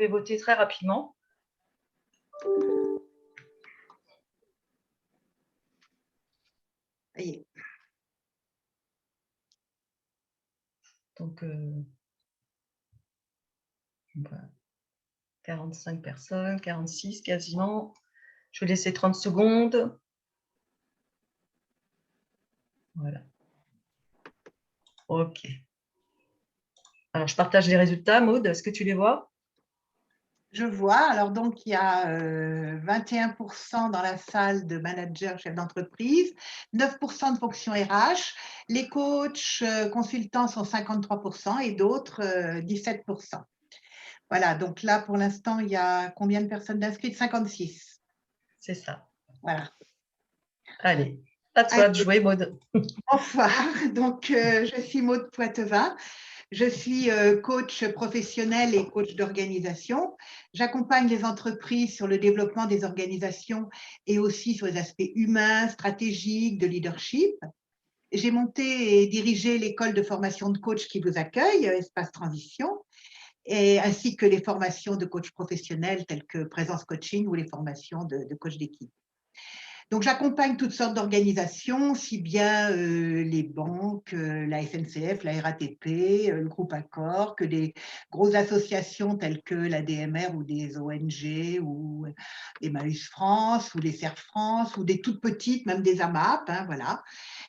vais voter très rapidement. Ça y est. Donc, 45 personnes, 46 quasiment. Je vais laisser 30 secondes. Voilà. OK. Alors, je partage les résultats. Maude, est-ce que tu les vois? Je vois. Alors, donc, il y a 21% dans la salle de managers, chefs d'entreprise, 9% de fonctions RH. Les coachs, consultants sont 53% et d'autres 17%. Voilà, donc là, pour l'instant, il y a combien de personnes inscrites? 56. C'est ça. Voilà. Allez, à toi de Allez, jouer, Maude. bonsoir. Donc, je suis Maude Poitevin. Je suis coach professionnel et coach d'organisation. J'accompagne les entreprises sur le développement des organisations et aussi sur les aspects humains, stratégiques, de leadership. J'ai monté et dirigé l'école de formation de coach qui vous accueille, Espace Transition, et ainsi que les formations de coach professionnels telles que Présence Coaching ou les formations de coach d'équipe. Donc, j'accompagne toutes sortes d'organisations, si bien les banques, la SNCF, la RATP, le groupe Accor, que des grosses associations telles que la DMR ou des ONG ou Emmaüs France ou les Serres France ou des toutes petites, même des AMAP, hein, voilà.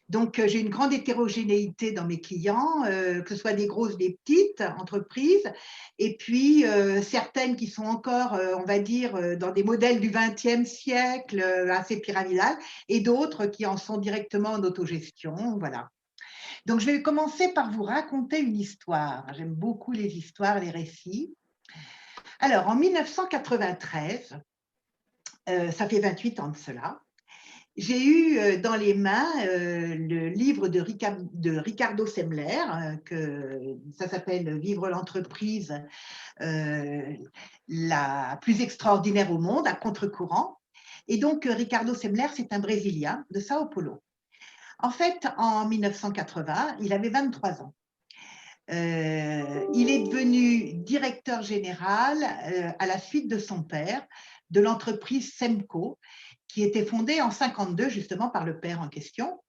Donc, j'ai une grande hétérogénéité dans mes clients, que ce soit des grosses, des petites entreprises, et puis certaines qui sont encore, on va dire, dans des modèles du XXe siècle, assez pyramidal, et d'autres qui en sont directement en autogestion, voilà. Donc, je vais commencer par vous raconter une histoire. J'aime beaucoup les histoires, les récits. Alors, en 1993, ça fait 28 ans de cela, j'ai eu dans les mains le livre de Ricardo Semler, ça s'appelle « Vivre l'entreprise la plus extraordinaire au monde, à contre-courant ». Et donc, Ricardo Semler, c'est un Brésilien de Sao Paulo. En fait, en 1980, il avait 23 ans. Il est devenu directeur général à la suite de son père de l'entreprise Semco, qui était fondée en 52 justement par le père en question.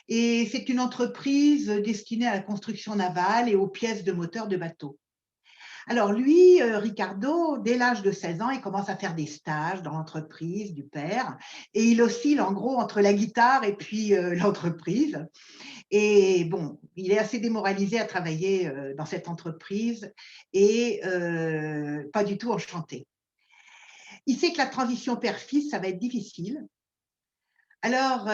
Et c'est une entreprise destinée à la construction navale et aux pièces de moteurs de bateaux. Alors lui, Ricardo, dès l'âge de 16 ans, il commence à faire des stages dans l'entreprise du père et il oscille en gros entre la guitare et puis l'entreprise. Et bon, il est assez démoralisé à travailler dans cette entreprise et pas du tout enchanté. Il sait que la transition père-fils, ça va être difficile. Alors,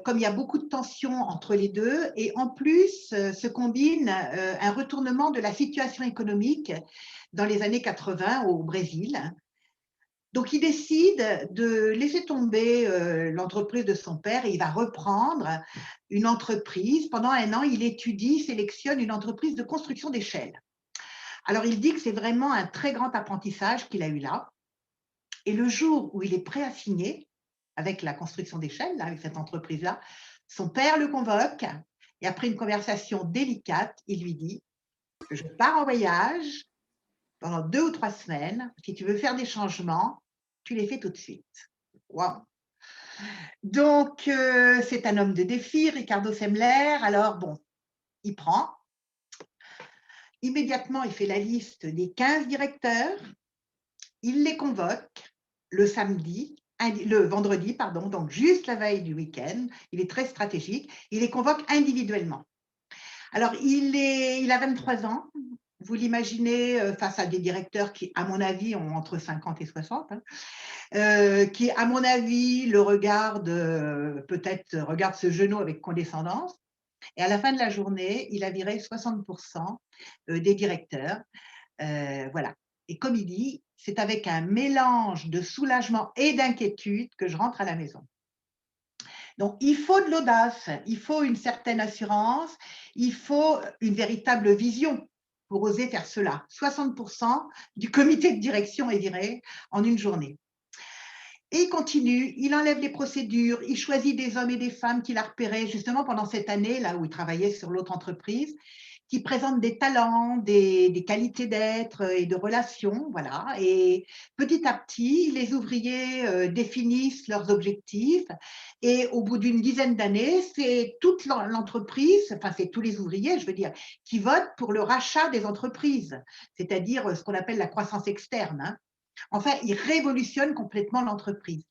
comme il y a beaucoup de tensions entre les deux, et en plus se combine un retournement de la situation économique dans les années 80 au Brésil. Donc, il décide de laisser tomber l'entreprise de son père et il va reprendre une entreprise. Pendant un an, il étudie, sélectionne une entreprise de construction d'échelles. Alors, il dit que c'est vraiment un très grand apprentissage qu'il a eu là. Et le jour où il est prêt à signer avec la construction d'échelles, avec cette entreprise-là, son père le convoque et après une conversation délicate, il lui dit « Je pars en voyage pendant 2 ou 3 semaines. Si tu veux faire des changements, tu les fais tout de suite. » Wow. Donc, c'est un homme de défi, Ricardo Semler. Alors, bon, il prend. Immédiatement, il fait la liste des 15 directeurs. Il les convoque le vendredi, pardon, donc juste la veille du week-end. Il est très stratégique. Il les convoque individuellement. Alors, il a 23 ans. Vous l'imaginez face à des directeurs qui, à mon avis, ont entre 50 et 60, qui, à mon avis, le regardent, peut-être regardent ce genou avec condescendance. Et à la fin de la journée, il a viré 60% des directeurs. Voilà. Et comme il dit, c'est avec un mélange de soulagement et d'inquiétude que je rentre à la maison. Donc, il faut de l'audace, il faut une certaine assurance, il faut une véritable vision pour oser faire cela. 60% du comité de direction est viré en une journée. Et il continue, il enlève les procédures, il choisit des hommes et des femmes qu'il a repérés justement pendant cette année, là où il travaillait sur l'autre entreprise, qui présentent des talents, des qualités d'être et de relations, voilà. Et petit à petit, les ouvriers définissent leurs objectifs et au bout d'une dizaine d'années, c'est toute l'entreprise, enfin c'est tous les ouvriers, je veux dire, qui votent pour le rachat des entreprises, c'est-à-dire ce qu'on appelle la croissance externe, hein. Enfin, ils révolutionnent complètement l'entreprise.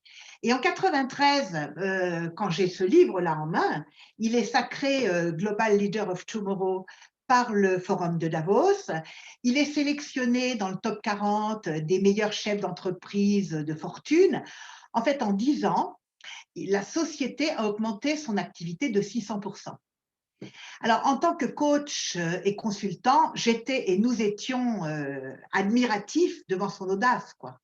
Et en 93, quand j'ai ce livre-là en main, il est sacré Global Leader of Tomorrow par le Forum de Davos. Il est sélectionné dans le top 40 des meilleurs chefs d'entreprise de fortune. En fait, en 10 ans, la société a augmenté son activité de 600%. Alors, en tant que coach et consultant, j'étais et nous étions admiratifs devant son audace, quoi.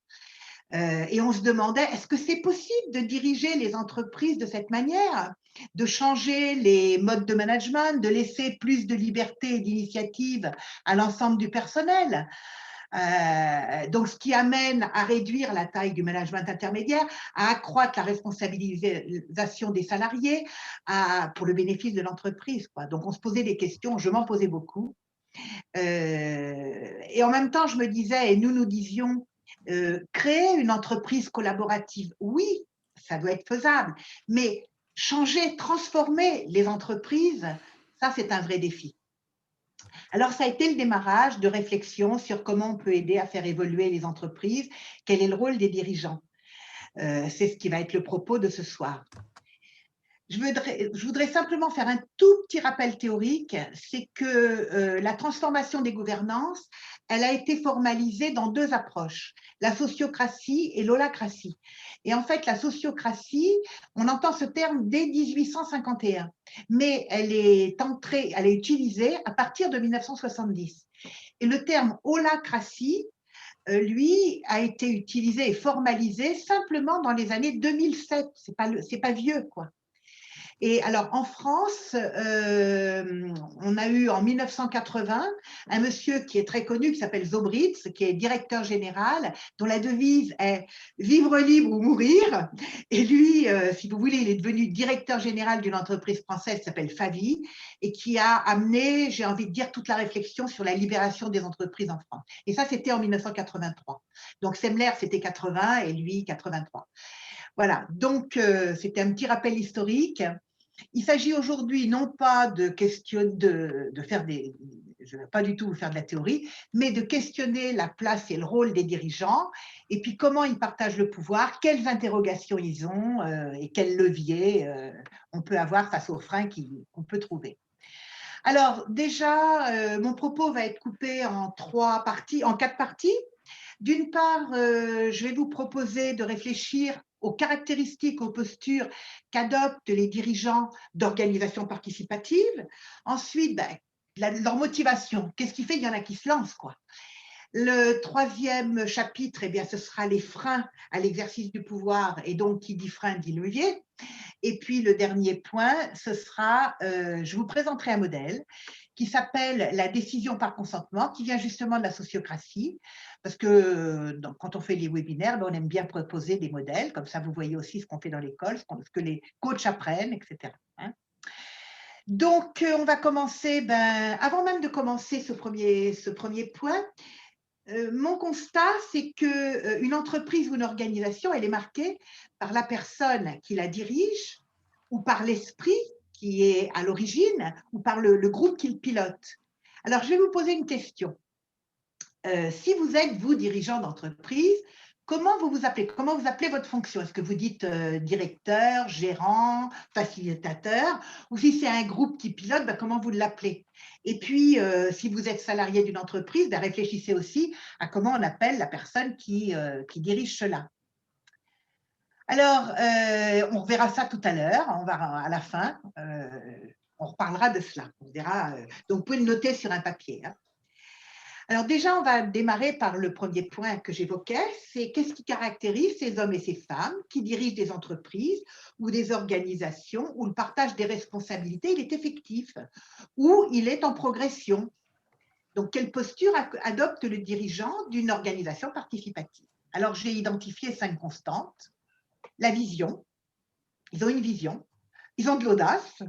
Et on se demandait, est-ce que c'est possible de diriger les entreprises de cette manière, de changer les modes de management, de laisser plus de liberté et d'initiative à l'ensemble du personnel? Donc, ce qui amène à réduire la taille du management intermédiaire, à accroître la responsabilisation des salariés pour le bénéfice de l'entreprise, quoi. Donc, on se posait des questions, je m'en posais beaucoup. Et en même temps, je me disais, et nous disions, créer une entreprise collaborative, oui, ça doit être faisable, mais changer, transformer les entreprises, ça, c'est un vrai défi. Alors, ça a été le démarrage de réflexion sur comment on peut aider à faire évoluer les entreprises, quel est le rôle des dirigeants. C'est ce qui va être le propos de ce soir. Je voudrais simplement faire un tout petit rappel théorique, c'est que la transformation des gouvernances, elle a été formalisée dans deux approches, la sociocratie et l'holacratie. Et en fait, la sociocratie, on entend ce terme dès 1851, mais elle est utilisée à partir de 1970. Et le terme holacratie, lui, a été utilisé et formalisé simplement dans les années 2007. C'est pas vieux, quoi. Et alors, en France, on a eu en 1980 un monsieur qui est très connu, qui s'appelle Zobritz, qui est directeur général, dont la devise est « vivre libre ou mourir ». Et lui, si vous voulez, il est devenu directeur général d'une entreprise française qui s'appelle Favi et qui a amené, j'ai envie de dire, toute la réflexion sur la libération des entreprises en France. Et ça, c'était en 1983. Donc, Semler, c'était 80 et lui, 83. Voilà, donc c'était un petit rappel historique. Il s'agit aujourd'hui non pas de faire je ne vais pas du tout vous faire de la théorie, mais de questionner la place et le rôle des dirigeants, et puis comment ils partagent le pouvoir, quelles interrogations ils ont et quels leviers on peut avoir face aux freins qu'on peut trouver. Alors déjà, mon propos va être coupé en quatre parties. D'une part, je vais vous proposer de réfléchir aux caractéristiques, aux postures qu'adoptent les dirigeants d'organisations participatives. Ensuite, leur motivation. Qu'est-ce qui fait qu'il y en a qui se lancent, quoi. Le troisième chapitre, eh bien, ce sera les freins à l'exercice du pouvoir, et donc qui dit frein dit levier. Et puis le dernier point, ce sera, je vous présenterai un modèle qui s'appelle la décision par consentement, qui vient justement de la sociocratie, parce que quand on fait les webinaires, on aime bien proposer des modèles, comme ça vous voyez aussi ce qu'on fait dans l'école, ce que les coachs apprennent, etc. Hein. Donc, on va commencer, avant même de commencer ce premier point, mon constat, c'est qu'une entreprise ou une organisation, elle est marquée par la personne qui la dirige ou par l'esprit qui est à l'origine ou par le groupe qui le pilote. Alors, je vais vous poser une question. Si vous êtes, vous, dirigeant d'entreprise, comment vous vous appelez? Comment vous appelez votre fonction? Est-ce que vous dites directeur, gérant, facilitateur? Ou si c'est un groupe qui pilote, comment vous l'appelez? Et puis, si vous êtes salarié d'une entreprise, réfléchissez aussi à comment on appelle la personne qui dirige cela. Alors, on reverra ça tout à l'heure, on va à la fin, on reparlera de cela. On verra, donc, vous pouvez le noter sur un papier. Hein. Alors déjà, on va démarrer par le premier point que j'évoquais, c'est qu'est-ce qui caractérise ces hommes et ces femmes qui dirigent des entreprises ou des organisations où le partage des responsabilités il est effectif, où il est en progression. Donc, quelle posture adopte le dirigeant d'une organisation participative? Alors, j'ai identifié 5 constantes. La vision, ils ont une vision, ils ont de l'audace,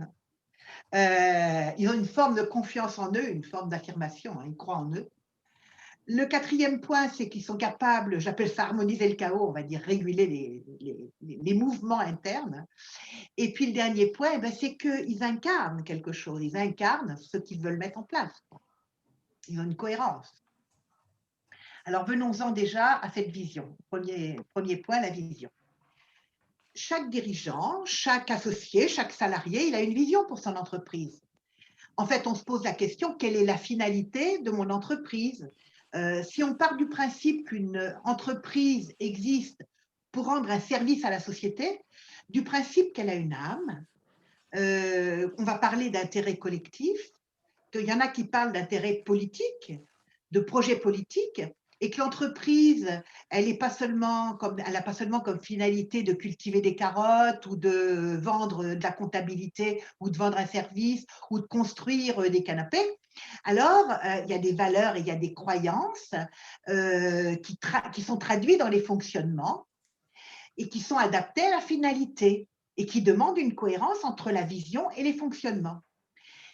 Ils ont une forme de confiance en eux, une forme d'affirmation, hein, ils croient en eux. Le quatrième point, c'est qu'ils sont capables, j'appelle ça harmoniser le chaos, on va dire réguler les mouvements internes. Et puis le dernier point, eh ben, c'est qu'ils incarnent quelque chose, ils incarnent ce qu'ils veulent mettre en place. Ils ont une cohérence. Alors venons-en déjà à cette vision. Premier point, la vision. Chaque dirigeant, chaque associé, chaque salarié, il a une vision pour son entreprise. En fait, on se pose la question, quelle est la finalité de mon entreprise? Si on part du principe qu'une entreprise existe pour rendre un service à la société, du principe qu'elle a une âme, on va parler d'intérêt collectif, qu'il y en a qui parlent d'intérêt politique, de projet politique, et que l'entreprise, elle n'a pas seulement comme finalité de cultiver des carottes ou de vendre de la comptabilité ou de vendre un service ou de construire des canapés. Alors, il y a des valeurs et il y a des croyances qui sont traduites dans les fonctionnements et qui sont adaptées à la finalité et qui demandent une cohérence entre la vision et les fonctionnements.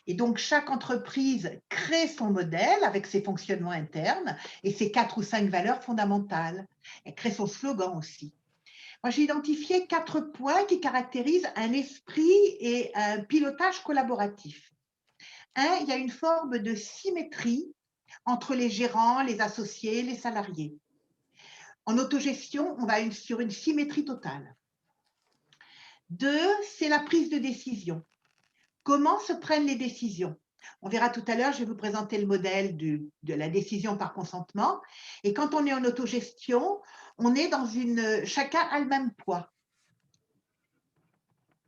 Et donc, chaque entreprise crée son modèle avec ses fonctionnements internes et ses 4 ou 5 valeurs fondamentales. Elle crée son slogan aussi. Moi, j'ai identifié 4 points qui caractérisent un esprit et un pilotage collaboratif. Un, il y a une forme de symétrie entre les gérants, les associés, les salariés. En autogestion, on va sur une symétrie totale. 2, c'est la prise de décision. Comment se prennent les décisions? On verra tout à l'heure, je vais vous présenter le modèle de la décision par consentement. Et quand on est en autogestion, on est dans chacun a le même poids.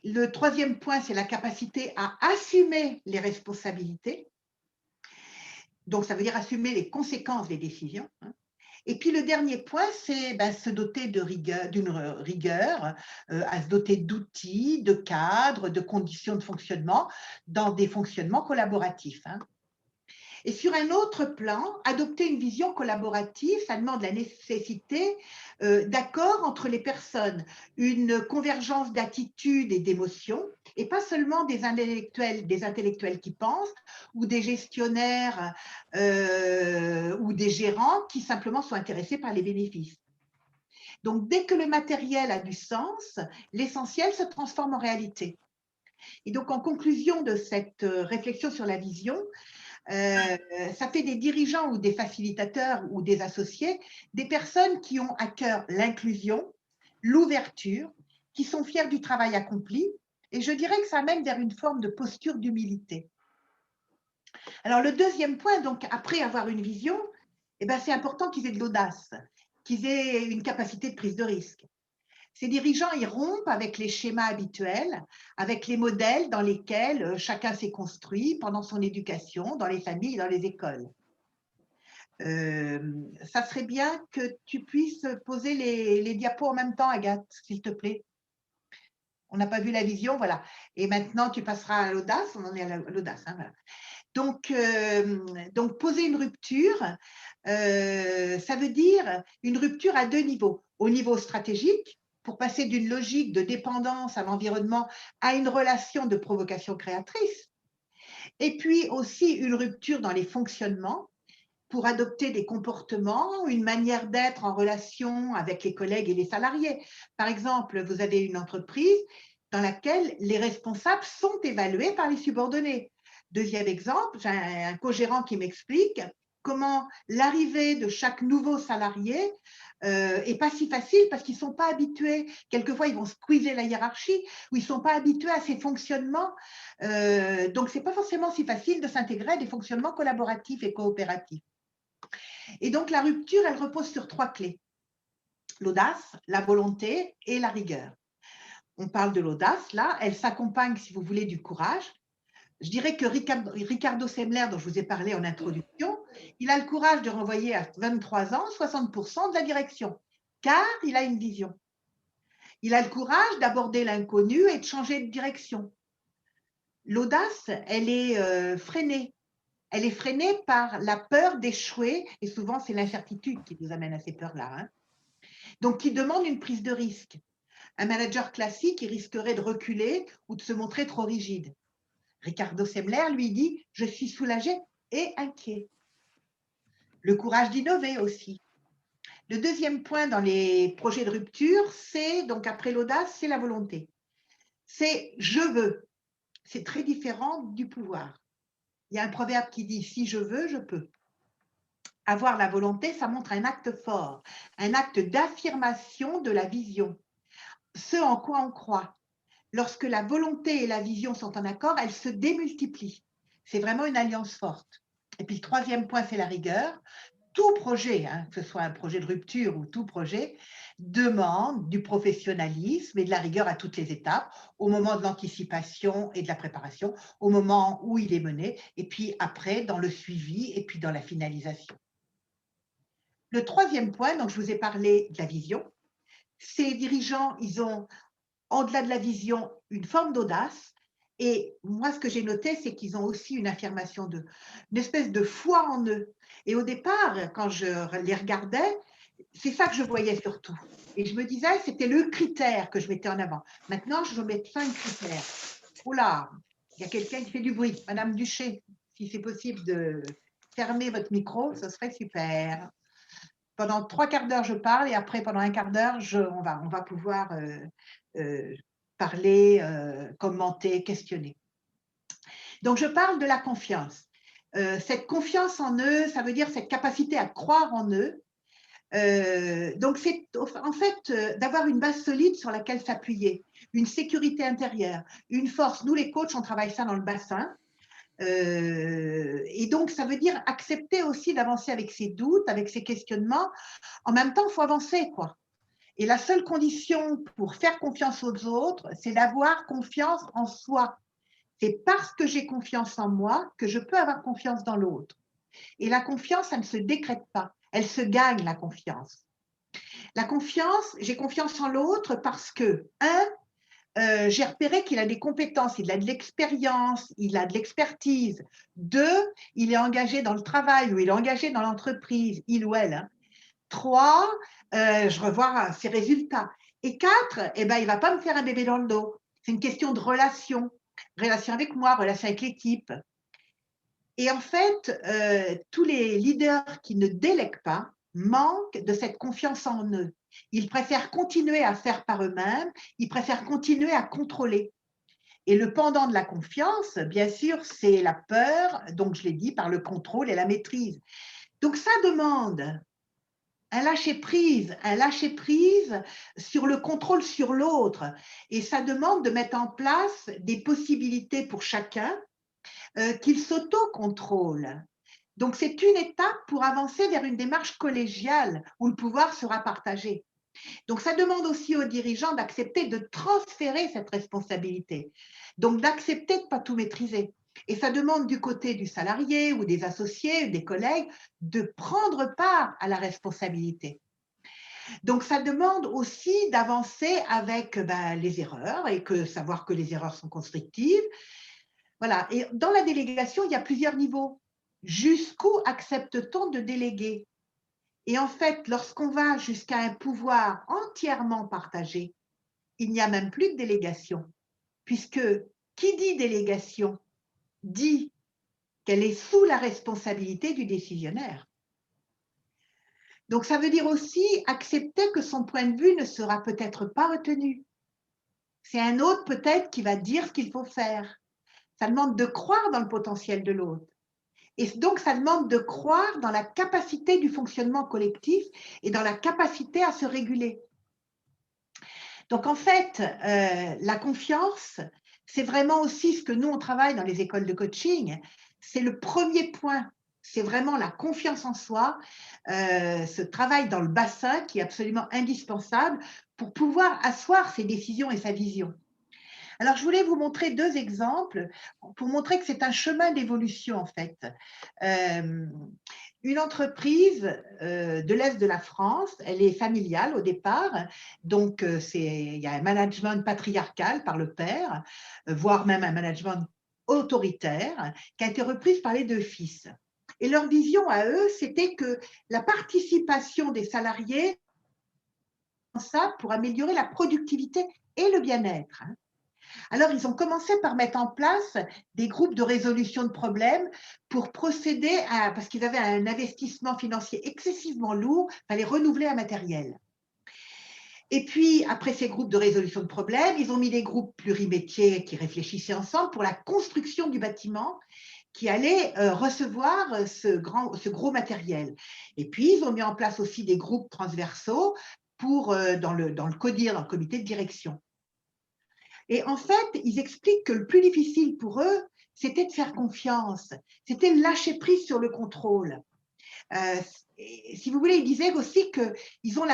Le troisième point, c'est la capacité à assumer les responsabilités. Donc, ça veut dire assumer les conséquences des décisions. Et puis le dernier point, c'est se doter d'une rigueur, à se doter d'outils, de cadres, de conditions de fonctionnement dans des fonctionnements collaboratifs. Et sur un autre plan, adopter une vision collaborative, ça demande la nécessité d'accord entre les personnes, une convergence d'attitudes et d'émotions, et pas seulement des intellectuels qui pensent, ou des gestionnaires ou des gérants qui simplement sont intéressés par les bénéfices. Donc, dès que le matériel a du sens, l'essentiel se transforme en réalité. Et donc, en conclusion de cette réflexion sur la vision, ça fait des dirigeants ou des facilitateurs ou des associés, des personnes qui ont à cœur l'inclusion, l'ouverture, qui sont fiers du travail accompli, et je dirais que ça mène vers une forme de posture d'humilité. Alors le deuxième point, donc après avoir une vision, c'est important qu'ils aient de l'audace, qu'ils aient une capacité de prise de risque. Ces dirigeants, ils rompent avec les schémas habituels, avec les modèles dans lesquels chacun s'est construit pendant son éducation, dans les familles et dans les écoles. Ça serait bien que tu puisses poser les diapos en même temps, Agathe, s'il te plaît. On n'a pas vu la vision, voilà. Et maintenant, tu passeras à l'audace, on en est à l'audace. Voilà. Donc, poser une rupture, ça veut dire une rupture à 2 niveaux. Au niveau stratégique, pour passer d'une logique de dépendance à l'environnement à une relation de provocation créatrice. Et puis aussi une rupture dans les fonctionnements pour adopter des comportements, une manière d'être en relation avec les collègues et les salariés. Par exemple, vous avez une entreprise dans laquelle les responsables sont évalués par les subordonnés. Deuxième exemple, j'ai un co-gérant qui m'explique comment l'arrivée de chaque nouveau salarié est pas si facile parce qu'ils ne sont pas habitués. Quelquefois, ils vont squeezer la hiérarchie ou ils ne sont pas habitués à ces fonctionnements. Donc, ce n'est pas forcément si facile de s'intégrer à des fonctionnements collaboratifs et coopératifs. Et donc, la rupture, elle repose sur 3 clés. L'audace, la volonté et la rigueur. On parle de l'audace, là, elle s'accompagne, si vous voulez, du courage. Je dirais que Ricardo Semler, dont je vous ai parlé en introduction, il a le courage de renvoyer à 23 ans 60% de la direction, car il a une vision. Il a le courage d'aborder l'inconnu et de changer de direction. L'audace, elle est freinée. Elle est freinée par la peur d'échouer, et souvent c'est l'incertitude qui nous amène à ces peurs-là. Donc, qui demande une prise de risque. Un manager classique, il risquerait de reculer ou de se montrer trop rigide. Ricardo Semler, lui, dit « Je suis soulagé et inquiet ». Le courage d'innover aussi. Le deuxième point dans les projets de rupture, c'est, donc après l'audace, c'est la volonté. C'est « je veux ». C'est très différent du pouvoir. Il y a un proverbe qui dit « si je veux, je peux ». Avoir la volonté, ça montre un acte fort, un acte d'affirmation de la vision, ce en quoi on croit. Lorsque la volonté et la vision sont en accord, elles se démultiplient. C'est vraiment une alliance forte. Et puis le troisième point, c'est la rigueur. Tout projet, que ce soit un projet de rupture ou tout projet, demande du professionnalisme et de la rigueur à toutes les étapes, au moment de l'anticipation et de la préparation, au moment où il est mené, et puis après dans le suivi et puis dans la finalisation. Le troisième point, donc je vous ai parlé de la vision. Ces dirigeants, ils ont, au-delà de la vision, une forme d'audace. Et moi, ce que j'ai noté, c'est qu'ils ont aussi une affirmation une espèce de foi en eux. Et au départ, quand je les regardais, c'est ça que je voyais surtout. Et je me disais, c'était le critère que je mettais en avant. Maintenant, je veux mettre 5 critères. Oh là, il y a quelqu'un qui fait du bruit. Madame Duché, si c'est possible de fermer votre micro, ce serait super. Pendant 3/4 d'heure, je parle et après, pendant un quart d'heure, on va pouvoir parler, commenter, questionner. Donc, je parle de la confiance. Cette confiance en eux, ça veut dire cette capacité à croire en eux. Donc, c'est en fait d'avoir une base solide sur laquelle s'appuyer, une sécurité intérieure, une force. Nous, les coachs, on travaille ça dans le bassin. Et donc, ça veut dire accepter aussi d'avancer avec ses doutes, avec ses questionnements. En même temps, il faut avancer, quoi. Et la seule condition pour faire confiance aux autres, c'est d'avoir confiance en soi. C'est parce que j'ai confiance en moi que je peux avoir confiance dans l'autre. Et la confiance, elle ne se décrète pas, elle se gagne, la confiance. La confiance, j'ai confiance en l'autre parce que, j'ai repéré qu'il a des compétences, il a de l'expérience, il a de l'expertise. 2, il est engagé dans le travail ou il est engagé dans l'entreprise, il ou elle. 3, je revois ses résultats. Et 4, eh ben, il ne va pas me faire un bébé dans le dos. C'est une question de relation, relation avec moi, relation avec l'équipe. Et en fait, tous les leaders qui ne délèguent pas manquent de cette confiance en eux. Ils préfèrent continuer à faire par eux-mêmes, ils préfèrent continuer à contrôler. Et le pendant de la confiance, bien sûr, c'est la peur, donc je l'ai dit, par le contrôle et la maîtrise. Donc ça demande un lâcher-prise sur le contrôle sur l'autre. Et ça demande de mettre en place des possibilités pour chacun qu'il s'auto-contrôle. Donc, c'est une étape pour avancer vers une démarche collégiale où le pouvoir sera partagé. Donc, ça demande aussi aux dirigeants d'accepter de transférer cette responsabilité, donc d'accepter de ne pas tout maîtriser. Et ça demande du côté du salarié ou des associés, des collègues, de prendre part à la responsabilité. Donc, ça demande aussi d'avancer avec les erreurs et savoir que les erreurs sont constructives. Voilà. Et dans la délégation, il y a plusieurs niveaux. Jusqu'où accepte-t-on de déléguer? Et en fait, lorsqu'on va jusqu'à un pouvoir entièrement partagé, il n'y a même plus de délégation, puisque qui dit délégation dit qu'elle est sous la responsabilité du décisionnaire. Donc, ça veut dire aussi accepter que son point de vue ne sera peut-être pas retenu. C'est un autre peut-être qui va dire ce qu'il faut faire. Ça demande de croire dans le potentiel de l'autre. Et donc, ça demande de croire dans la capacité du fonctionnement collectif et dans la capacité à se réguler. Donc, en fait, la confiance, c'est vraiment aussi ce que nous, on travaille dans les écoles de coaching. C'est le premier point. C'est vraiment la confiance en soi, ce travail dans le bassin qui est absolument indispensable pour pouvoir asseoir ses décisions et sa vision. Alors, je voulais vous montrer 2 exemples pour montrer que c'est un chemin d'évolution, en fait. Une entreprise de l'Est de la France, elle est familiale au départ, donc il y a un management patriarcal par le père, voire même un management autoritaire, qui a été reprise par les 2 fils. Et leur vision à eux, c'était que la participation des salariés, ça pour améliorer la productivité et le bien-être. Alors, ils ont commencé par mettre en place des groupes de résolution de problèmes pour procéder à, parce qu'ils avaient un investissement financier excessivement lourd, il fallait renouveler un matériel. Et puis, après ces groupes de résolution de problèmes, ils ont mis des groupes plurimétiers qui réfléchissaient ensemble pour la construction du bâtiment qui allait recevoir ce gros matériel. Et puis, ils ont mis en place aussi des groupes transversaux pour, dans le CODIR, dans le comité de direction. Et en fait, ils expliquent que le plus difficile pour eux, c'était de faire confiance, c'était de lâcher prise sur le contrôle. Si vous voulez, ils disaient aussi qu'ils ont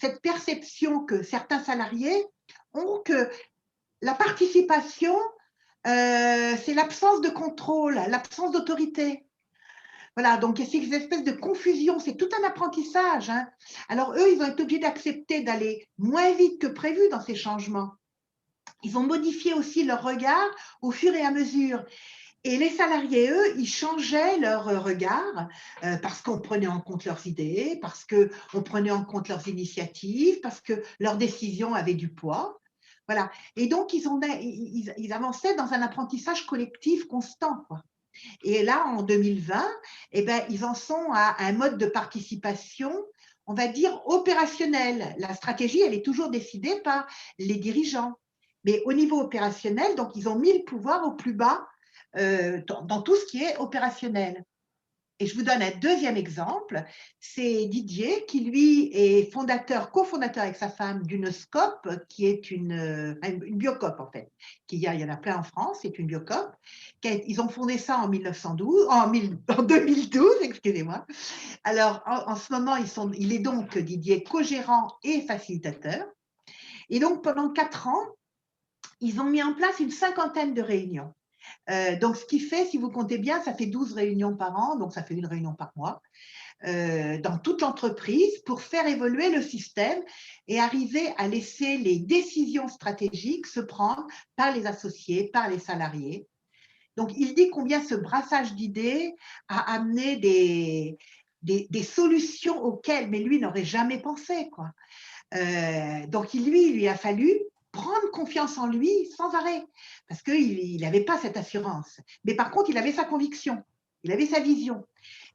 cette perception que certains salariés ont que la participation, c'est l'absence de contrôle, l'absence d'autorité. Voilà, donc c'est une espèce de confusion, c'est tout un apprentissage, hein. Alors eux, ils ont été obligés d'accepter d'aller moins vite que prévu dans ces changements. Ils ont modifié aussi leur regard au fur et à mesure. Et les salariés, eux, ils changeaient leur regard parce qu'on prenait en compte leurs idées, parce qu'on prenait en compte leurs initiatives, parce que leurs décisions avaient du poids. Voilà. Et donc, ils avançaient dans un apprentissage collectif constant, quoi. Et là, en 2020, eh ben, ils en sont à un mode de participation, on va dire, opérationnel. La stratégie, elle est toujours décidée par les dirigeants. Mais au niveau opérationnel, donc, ils ont mis le pouvoir au plus bas dans tout ce qui est opérationnel. Et je vous donne un deuxième exemple, c'est Didier qui, lui, est cofondateur avec sa femme d'une SCOP, qui est une biocoop en fait. Il y en a plein en France, c'est une biocoop. Ils ont fondé ça en 2012, excusez-moi. Alors, en ce moment, il est donc, Didier, co-gérant et facilitateur. Et donc, pendant 4 ans, ils ont mis en place une 50aine de réunions. Donc, ce qui fait, si vous comptez bien, ça fait 12 réunions par an, donc ça fait une réunion par mois, dans toute l'entreprise pour faire évoluer le système et arriver à laisser les décisions stratégiques se prendre par les associés, par les salariés. Donc, il dit combien ce brassage d'idées a amené des solutions auxquelles, mais lui n'aurait jamais pensé, quoi. Donc, il lui a fallu prendre confiance en lui sans arrêt, parce qu'il n'avait pas cette assurance. Mais par contre, il avait sa conviction, il avait sa vision.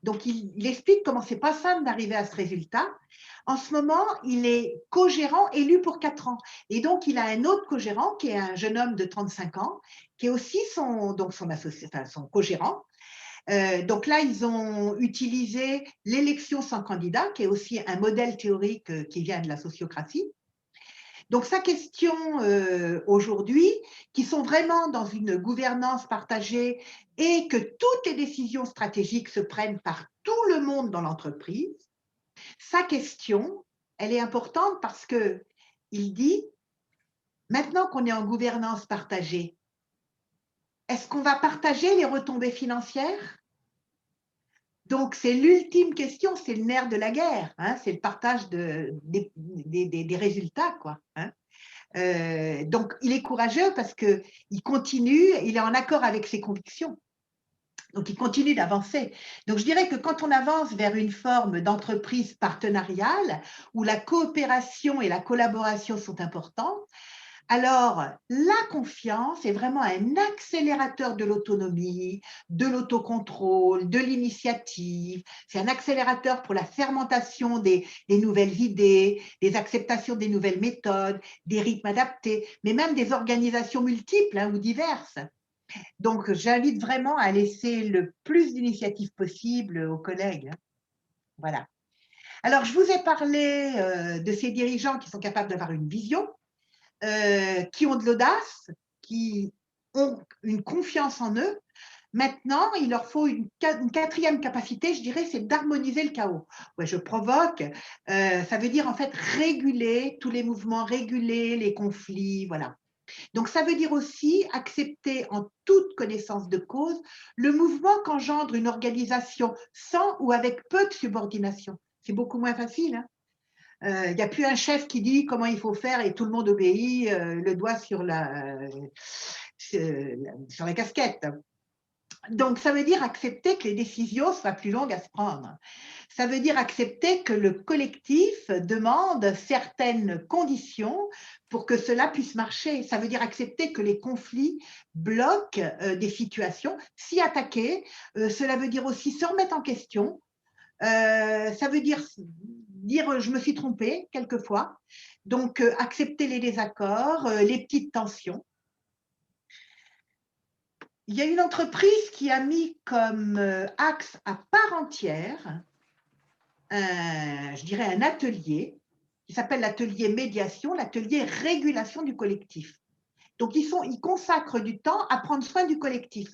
Donc, il explique comment c'est pas simple d'arriver à ce résultat. En ce moment, il est co-gérant élu pour 4 ans. Et donc, il a un autre co-gérant qui est un jeune homme de 35 ans, qui est aussi son co-gérant. Donc là, ils ont utilisé l'élection sans candidat, qui est aussi un modèle théorique qui vient de la sociocratie. Donc sa question aujourd'hui, qui sont vraiment dans une gouvernance partagée et que toutes les décisions stratégiques se prennent par tout le monde dans l'entreprise, sa question, elle est importante parce qu'il dit, maintenant qu'on est en gouvernance partagée, est-ce qu'on va partager les retombées financières? Donc, c'est l'ultime question, c'est le nerf de la guerre, hein, c'est le partage des résultats, quoi, hein. Donc, il est courageux parce qu'il continue, il est en accord avec ses convictions. Donc, il continue d'avancer. Donc, je dirais que quand on avance vers une forme d'entreprise partenariale où la coopération et la collaboration sont importantes, alors, la confiance est vraiment un accélérateur de l'autonomie, de l'autocontrôle, de l'initiative. C'est un accélérateur pour la fermentation des nouvelles idées, des acceptations des nouvelles méthodes, des rythmes adaptés, mais même des organisations multiples ou diverses. Donc, j'invite vraiment à laisser le plus d'initiatives possible aux collègues. Voilà. Alors, je vous ai parlé de ces dirigeants qui sont capables d'avoir une vision, qui ont de l'audace, qui ont une confiance en eux. Maintenant, il leur faut une quatrième capacité, je dirais, c'est d'harmoniser le chaos. Ouais, je provoque, ça veut dire en fait réguler tous les mouvements, réguler les conflits, voilà. Donc, ça veut dire aussi accepter en toute connaissance de cause le mouvement qu'engendre une organisation sans ou avec peu de subordination. C'est beaucoup moins facile, hein. Il n'y a plus un chef qui dit comment il faut faire et tout le monde obéit, le doigt sur la casquette. Donc, ça veut dire accepter que les décisions soient plus longues à se prendre. Ça veut dire accepter que le collectif demande certaines conditions pour que cela puisse marcher. Ça veut dire accepter que les conflits bloquent des situations, s'y attaquer. Cela veut dire aussi se remettre en question. Ça veut dire je me suis trompée quelquefois. Donc, accepter les désaccords, les petites tensions. Il y a une entreprise qui a mis comme axe à part entière, je dirais un atelier, qui s'appelle l'atelier médiation, l'atelier régulation du collectif. Donc, ils consacrent du temps à prendre soin du collectif.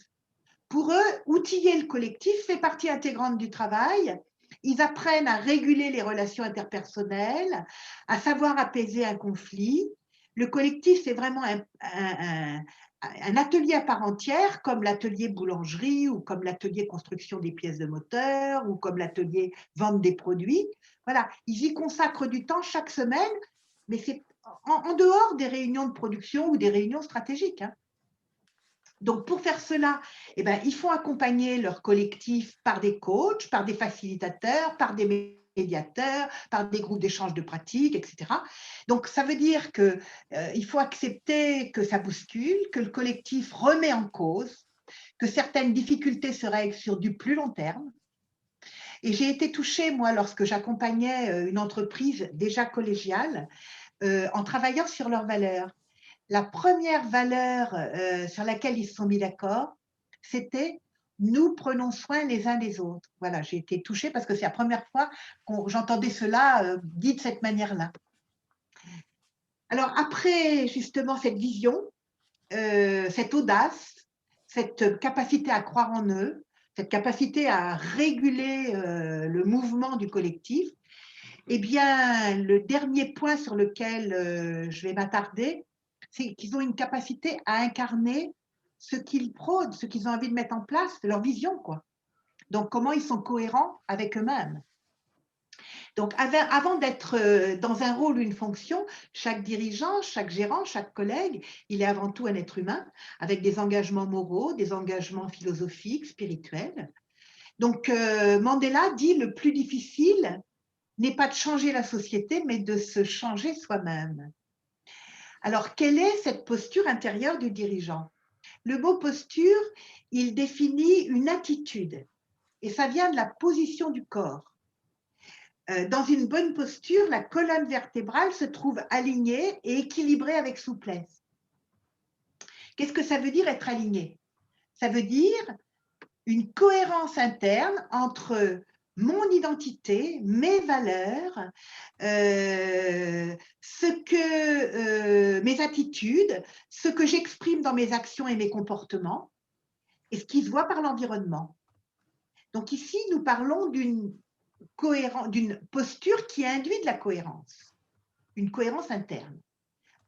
Pour eux, outiller le collectif fait partie intégrante du travail. Ils apprennent à réguler les relations interpersonnelles, à savoir apaiser un conflit. Le collectif, c'est vraiment un atelier à part entière, comme l'atelier boulangerie ou comme l'atelier construction des pièces de moteur ou comme l'atelier vente des produits. Voilà, ils y consacrent du temps chaque semaine, mais c'est en dehors des réunions de production ou des réunions stratégiques, hein. Donc, pour faire cela, eh ben, il faut accompagner leur collectif par des coachs, par des facilitateurs, par des médiateurs, par des groupes d'échange de pratiques, etc. Donc, ça veut dire qu'il faut accepter que ça bouscule, que le collectif remet en cause, que certaines difficultés se règlent sur du plus long terme. Et j'ai été touchée, moi, lorsque j'accompagnais une entreprise déjà collégiale, en travaillant sur leurs valeurs. La première valeur sur laquelle ils se sont mis d'accord, c'était nous prenons soin les uns des autres. Voilà, j'ai été touchée parce que c'est la première fois que j'entendais cela dit de cette manière-là. Alors après justement cette vision, cette audace, cette capacité à croire en eux, cette capacité à réguler le mouvement du collectif, eh bien, le dernier point sur lequel je vais m'attarder, c'est qu'ils ont une capacité à incarner ce qu'ils prônent, ce qu'ils ont envie de mettre en place, leur vision, quoi. Donc, comment ils sont cohérents avec eux-mêmes. Donc, avant d'être dans un rôle ou une fonction, chaque dirigeant, chaque gérant, chaque collègue, il est avant tout un être humain avec des engagements moraux, des engagements philosophiques, spirituels. Donc, Mandela dit le plus difficile n'est pas de changer la société, mais de se changer soi-même. Alors, quelle est cette posture intérieure du dirigeant? Le mot posture, il définit une attitude, et ça vient de la position du corps. Dans une bonne posture, la colonne vertébrale se trouve alignée et équilibrée avec souplesse. Qu'est-ce que ça veut dire être aligné? Ça veut dire une cohérence interne entre mon identité, mes valeurs, mes attitudes, ce que j'exprime dans mes actions et mes comportements, et ce qui se voit par l'environnement. Donc ici, nous parlons d'une posture qui induit de la cohérence, une cohérence interne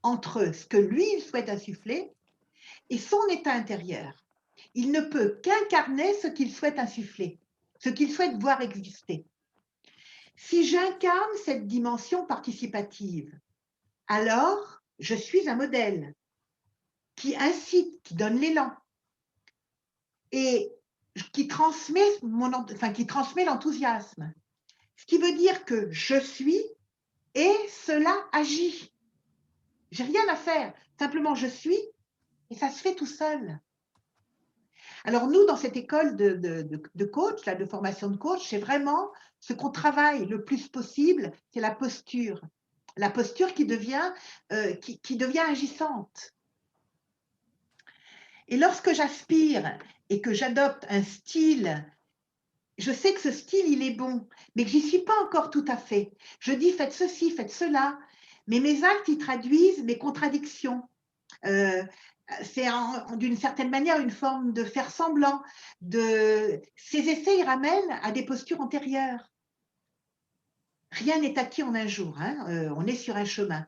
entre ce que lui, il souhaite insuffler et son état intérieur. Il ne peut qu'incarner ce qu'il souhaite insuffler, ce qu'il souhaite voir exister. Si j'incarne cette dimension participative, alors je suis un modèle qui incite, qui donne l'élan et qui transmet l'enthousiasme. Ce qui veut dire que je suis et cela agit. J'ai rien à faire, simplement je suis et ça se fait tout seul. Alors nous, dans cette école de coach, là, de formation de coach, c'est vraiment ce qu'on travaille le plus possible, c'est la posture. La posture qui devient agissante. Et lorsque j'aspire et que j'adopte un style, je sais que ce style, il est bon, mais que j'y suis pas encore tout à fait. Je dis faites ceci, faites cela, mais mes actes, ils traduisent mes contradictions. C'est d'une certaine manière une forme de faire semblant. Ces essais, ils ramènent à des postures antérieures. Rien n'est acquis en un jour, hein. On est sur un chemin.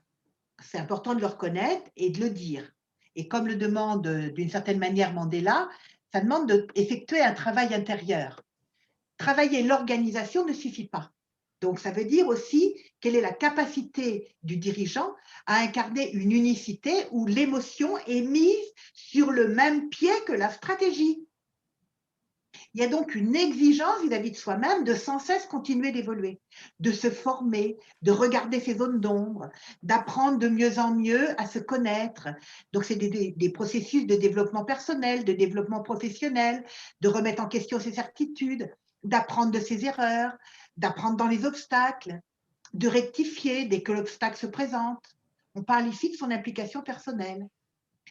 C'est important de le reconnaître et de le dire. Et comme le demande d'une certaine manière Mandela, ça demande d'effectuer un travail intérieur. Travailler l'organisation ne suffit pas. Donc, ça veut dire aussi quelle est la capacité du dirigeant à incarner une unicité où l'émotion est mise sur le même pied que la stratégie. Il y a donc une exigence vis-à-vis de soi-même de sans cesse continuer d'évoluer, de se former, de regarder ses zones d'ombre, d'apprendre de mieux en mieux à se connaître. Donc, c'est des processus de développement personnel, de développement professionnel, de remettre en question ses certitudes, d'apprendre de ses erreurs, d'apprendre dans les obstacles, de rectifier dès que l'obstacle se présente. On parle ici de son implication personnelle.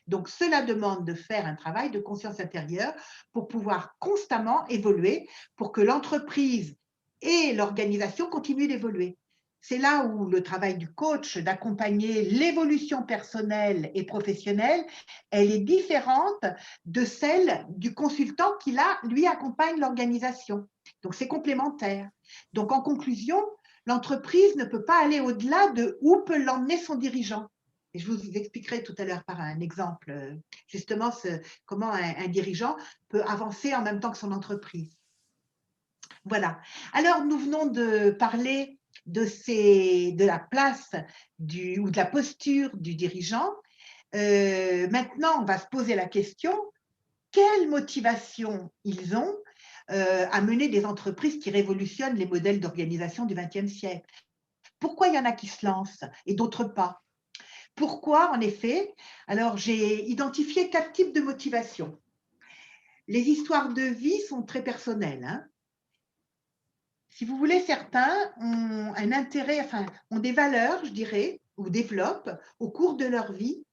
Donc, cela demande de faire un travail de conscience intérieure pour pouvoir constamment évoluer, pour que l'entreprise et l'organisation continuent d'évoluer. C'est là où le travail du coach, d'accompagner l'évolution personnelle et professionnelle, elle est différente de celle du consultant qui, là, lui, accompagne l'organisation. Donc, c'est complémentaire. Donc, en conclusion, l'entreprise ne peut pas aller au-delà de où peut l'emmener son dirigeant. Et je vous expliquerai tout à l'heure par un exemple, justement, comment un dirigeant peut avancer en même temps que son entreprise. Voilà. Alors, nous venons de parler de la place ou de la posture du dirigeant. Maintenant, on va se poser la question, quelle motivation ils ont à mener des entreprises qui révolutionnent les modèles d'organisation du XXe siècle? Pourquoi il y en a qui se lancent et d'autres pas? Pourquoi, en effet? Alors, j'ai identifié 4 types de motivation. Les histoires de vie sont très personnelles, hein. Si vous voulez, certains ont un intérêt, enfin, ont des valeurs, je dirais, ou développent au cours de leur vie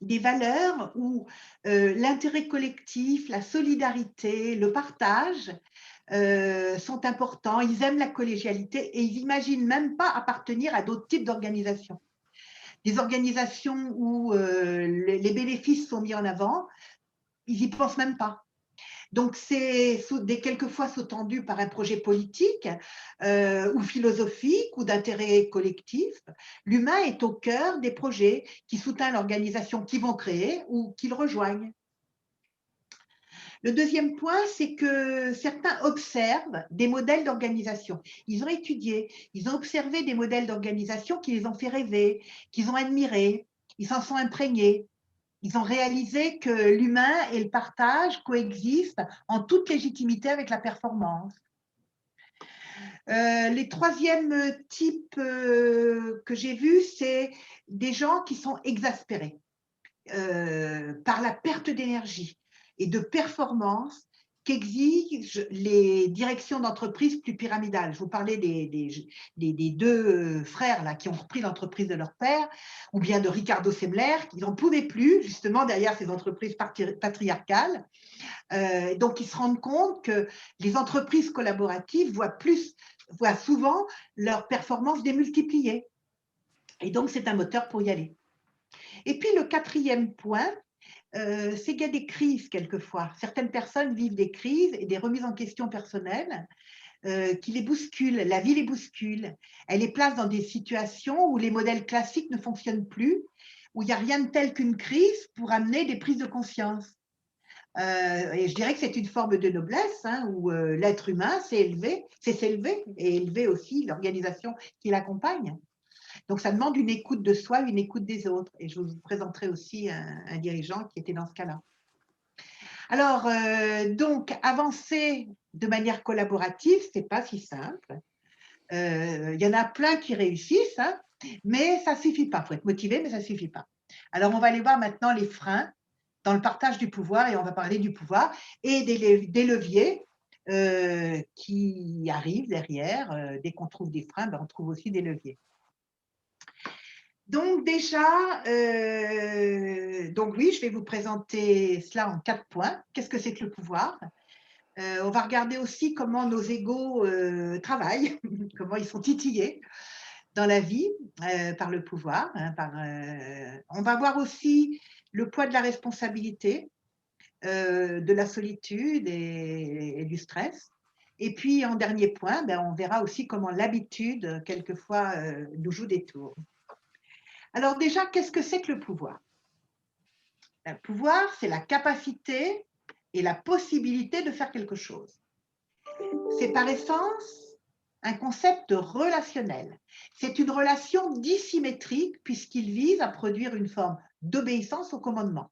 des valeurs où l'intérêt collectif, la solidarité, le partage sont importants. Ils aiment la collégialité et ils n'imaginent même pas appartenir à d'autres types d'organisations. Des organisations où les bénéfices sont mis en avant, ils n'y pensent même pas. Donc, c'est quelquefois sous-tendu par un projet politique ou philosophique ou d'intérêt collectif. L'humain est au cœur des projets qui soutiennent l'organisation qu'ils vont créer ou qu'ils rejoignent. Le deuxième point, c'est que certains observent des modèles d'organisation. Ils ont étudié, ils ont observé des modèles d'organisation qui les ont fait rêver, qu'ils ont admirés, ils s'en sont imprégnés. Ils ont réalisé que l'humain et le partage coexistent en toute légitimité avec la performance. Les troisièmes types que j'ai vus, c'est des gens qui sont exaspérés par la perte d'énergie et de performance qu'exigent les directions d'entreprise plus pyramidales. Je vous parlais des deux frères là, qui ont repris l'entreprise de leur père, ou bien de Ricardo Semler, qui n'en pouvaient plus, justement, derrière ces entreprises patriarcales. Donc, ils se rendent compte que les entreprises collaboratives voient souvent leur performance démultipliée. Et donc, c'est un moteur pour y aller. Et puis, le quatrième point, c'est qu'il y a des crises quelquefois. Certaines personnes vivent des crises et des remises en question personnelles qui les bousculent. La vie les bouscule. Elle les place dans des situations où les modèles classiques ne fonctionnent plus, où il n'y a rien de tel qu'une crise pour amener des prises de conscience. Et je dirais que c'est une forme de noblesse, hein, où l'être humain c'est s'élever et élever aussi l'organisation qui l'accompagne. Donc, ça demande une écoute de soi, une écoute des autres. Et je vous présenterai aussi un dirigeant qui était dans ce cas-là. Alors, donc, avancer de manière collaborative, ce n'est pas si simple. Il y en a plein qui réussissent, hein, mais ça ne suffit pas. Il faut être motivé, mais ça ne suffit pas. Alors, on va aller voir maintenant les freins dans le partage du pouvoir, et on va parler du pouvoir et des leviers qui arrivent derrière. Dès qu'on trouve des freins, ben, on trouve aussi des leviers. Donc déjà, donc oui, je vais vous présenter cela en 4 points. Qu'est-ce que c'est que le pouvoir? On va regarder aussi comment nos égos travaillent, comment ils sont titillés dans la vie par le pouvoir. Hein, on va voir aussi le poids de la responsabilité, de la solitude et du stress. Et puis, en dernier point, ben, on verra aussi comment l'habitude, quelquefois, nous joue des tours. Alors déjà, qu'est-ce que c'est que le pouvoir? Le pouvoir, c'est la capacité et la possibilité de faire quelque chose. C'est par essence un concept relationnel. C'est une relation dissymétrique puisqu'il vise à produire une forme d'obéissance au commandement.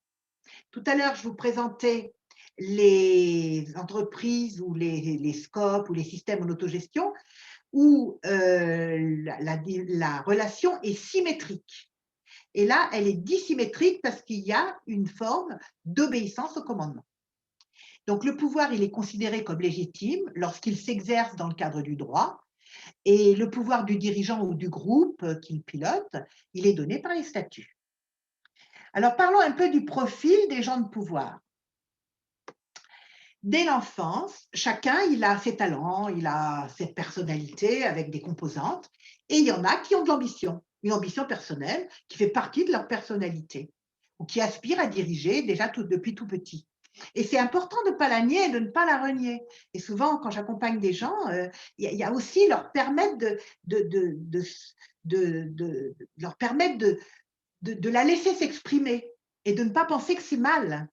Tout à l'heure, je vous présentais les entreprises ou les scopes ou les systèmes en autogestion où la relation est symétrique. Et là, elle est dissymétrique parce qu'il y a une forme d'obéissance au commandement. Donc, le pouvoir, il est considéré comme légitime lorsqu'il s'exerce dans le cadre du droit, et le pouvoir du dirigeant ou du groupe qu'il pilote, il est donné par les statuts. Alors, parlons un peu du profil des gens de pouvoir. Dès l'enfance, chacun, il a ses talents, il a cette personnalité avec des composantes, et il y en a qui ont de l'ambition, une ambition personnelle qui fait partie de leur personnalité, ou qui aspirent à diriger déjà depuis tout petit. Et c'est important de ne pas la nier et de ne pas la renier. Et souvent, quand j'accompagne des gens, il y a aussi leur permettre leur permettre de la laisser s'exprimer et de ne pas penser que c'est mal.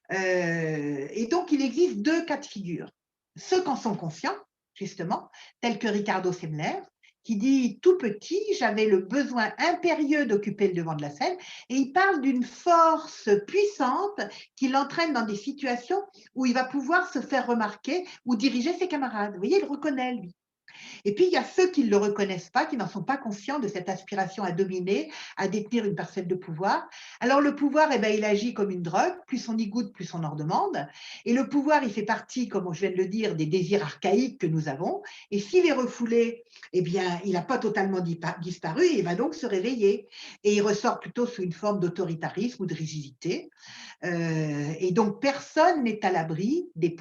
Et donc, il existe deux cas de figure. Ceux qui en sont conscients, justement, tels que Ricardo Semler, qui dit tout petit, j'avais le besoin impérieux d'occuper le devant de la scène, et il parle d'une force puissante qui l'entraîne dans des situations où il va pouvoir se faire remarquer ou diriger ses camarades. Vous voyez, il reconnaît, lui. Et puis, il y a ceux qui ne le reconnaissent pas, qui n'en sont pas conscients de cette aspiration à dominer, à détenir une parcelle de pouvoir. Alors, le pouvoir, eh ben, il agit comme une drogue. Plus on y goûte, plus on en redemande. Et le pouvoir, il fait partie, comme je viens de le dire, des désirs archaïques que nous avons. Et s'il est refoulé, eh bien, il n'a pas totalement disparu et il va donc se réveiller. Et il ressort plutôt sous une forme d'autoritarisme ou de rigidité. Et donc, personne n'est à l'abri des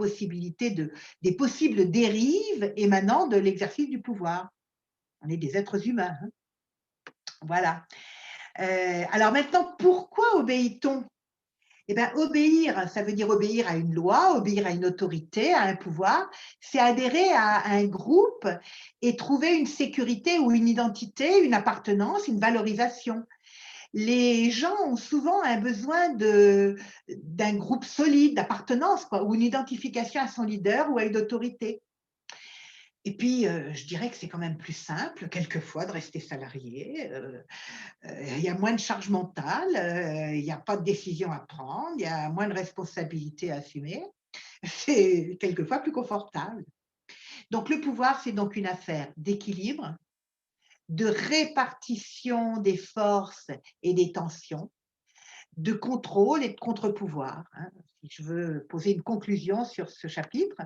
des possibles dérives émanant de l'exercice du pouvoir. On est des êtres humains. Hein. Voilà. Alors maintenant, pourquoi obéit-on? Eh bien, obéir, ça veut dire obéir à une loi, obéir à une autorité, à un pouvoir. C'est adhérer à un groupe et trouver une sécurité ou une identité, une appartenance, une valorisation. Les gens ont souvent un besoin d'un groupe solide, d'appartenance, ou une identification à son leader ou à une autorité. Et puis, je dirais que c'est quand même plus simple, quelquefois, de rester salarié. Il y a moins de charge mentale, il n'y a pas de décision à prendre, il y a moins de responsabilités à assumer. C'est quelquefois plus confortable. Donc, le pouvoir, c'est donc une affaire d'équilibre, de répartition des forces et des tensions, de contrôle et de contre-pouvoir. Hein. Si je veux poser une conclusion sur ce chapitre,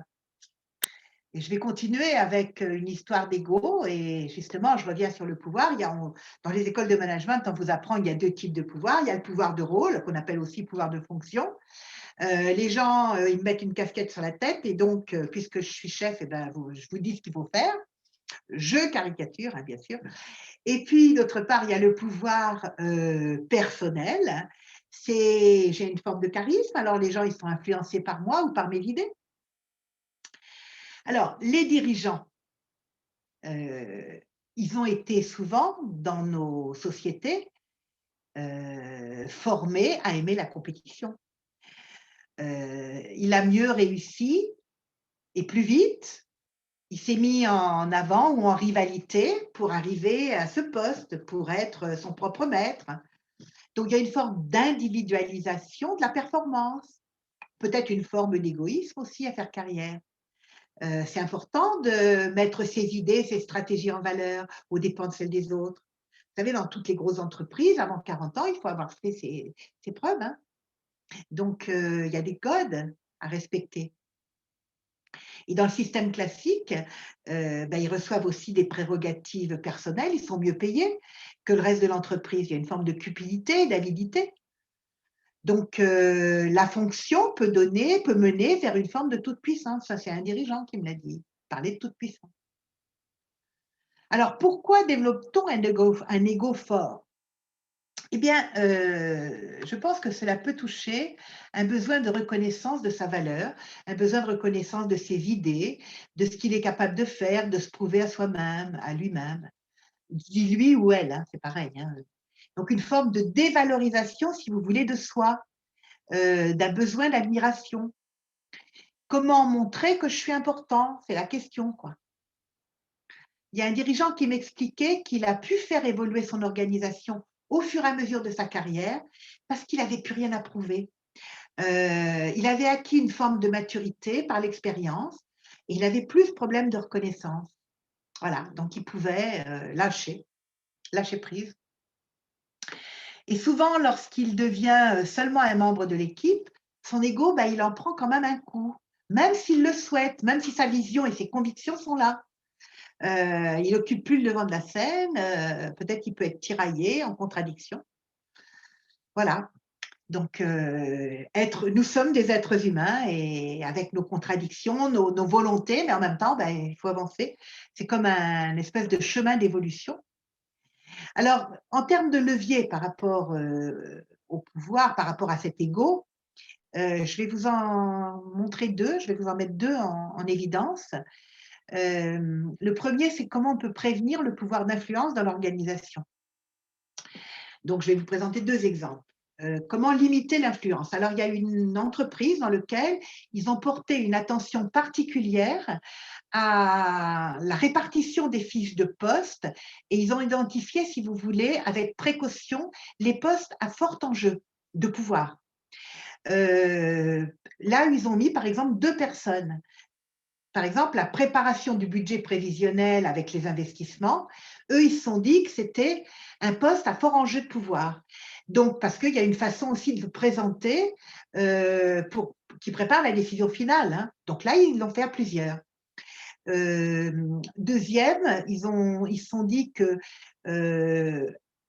et je vais continuer avec une histoire d'ego, et justement, je reviens sur le pouvoir. Dans les écoles de management, on vous apprend qu'il y a deux types de pouvoir. Il y a le pouvoir de rôle, qu'on appelle aussi pouvoir de fonction. Les gens, ils me mettent une casquette sur la tête, et donc, puisque je suis chef, eh ben, je vous dis ce qu'il faut faire. Je caricature, hein, bien sûr. Et puis, d'autre part, il y a le pouvoir personnel. J'ai une forme de charisme, alors les gens, ils sont influencés par moi ou par mes idées. Alors, les dirigeants, ils ont été souvent, dans nos sociétés, formés à aimer la compétition. Il a mieux réussi et plus vite. Il s'est mis en avant ou en rivalité pour arriver à ce poste, pour être son propre maître. Donc, il y a une forme d'individualisation de la performance, peut-être une forme d'égoïsme aussi à faire carrière. C'est important de mettre ses idées, ses stratégies en valeur aux dépens de celles des autres. Vous savez, dans toutes les grosses entreprises, avant 40 ans, il faut avoir fait ses preuves. Hein. Donc, il y a des codes à respecter. Et dans le système classique, ils reçoivent aussi des prérogatives personnelles, ils sont mieux payés que le reste de l'entreprise. Il y a une forme de cupidité, d'avidité. Donc, la fonction peut mener vers une forme de toute-puissance. Ça, c'est un dirigeant qui me l'a dit, parler de toute-puissance. Alors, pourquoi développe-t-on un ego fort? Eh bien, je pense que cela peut toucher un besoin de reconnaissance de sa valeur, un besoin de reconnaissance de ses idées, de ce qu'il est capable de faire, de se prouver à soi-même, à lui-même. Je dis lui ou elle, hein, c'est pareil. Hein. Donc, une forme de dévalorisation, si vous voulez, de soi, d'un besoin d'admiration. Comment montrer que je suis important? C'est la question, quoi. Il y a un dirigeant qui m'expliquait qu'il a pu faire évoluer son organisation au fur et à mesure de sa carrière parce qu'il n'avait plus rien à prouver. Il avait acquis une forme de maturité par l'expérience et il avait plus de problèmes de reconnaissance. Voilà, donc il pouvait lâcher prise. Et souvent, lorsqu'il devient seulement un membre de l'équipe, son ego, bah, il en prend quand même un coup, même s'il le souhaite, même si sa vision et ses convictions sont là. Il n'occupe plus le devant de la scène, peut-être qu'il peut être tiraillé, en contradiction. Voilà. Donc, nous sommes des êtres humains et avec nos contradictions, nos volontés, mais en même temps, ben, il faut avancer. C'est comme un espèce de chemin d'évolution. Alors, en termes de levier par rapport au pouvoir, par rapport à cet ego, je vais vous en montrer deux, je vais vous en mettre deux en évidence. Le premier, c'est comment on peut prévenir le pouvoir d'influence dans l'organisation. Donc, je vais vous présenter deux exemples. Comment limiter l'influence? Alors, il y a une entreprise dans laquelle ils ont porté une attention particulière à la répartition des fiches de poste et ils ont identifié, si vous voulez, avec précaution, les postes à fort enjeu de pouvoir. Là où ils ont mis, par exemple, 2 personnes. Par exemple, la préparation du budget prévisionnel avec les investissements, eux, ils se sont dit que c'était un poste à fort enjeu de pouvoir. Donc, parce qu'il y a une façon aussi de vous présenter qui prépare la décision finale, hein. Donc là, ils l'ont fait à plusieurs. Deuxième, ils se sont dit que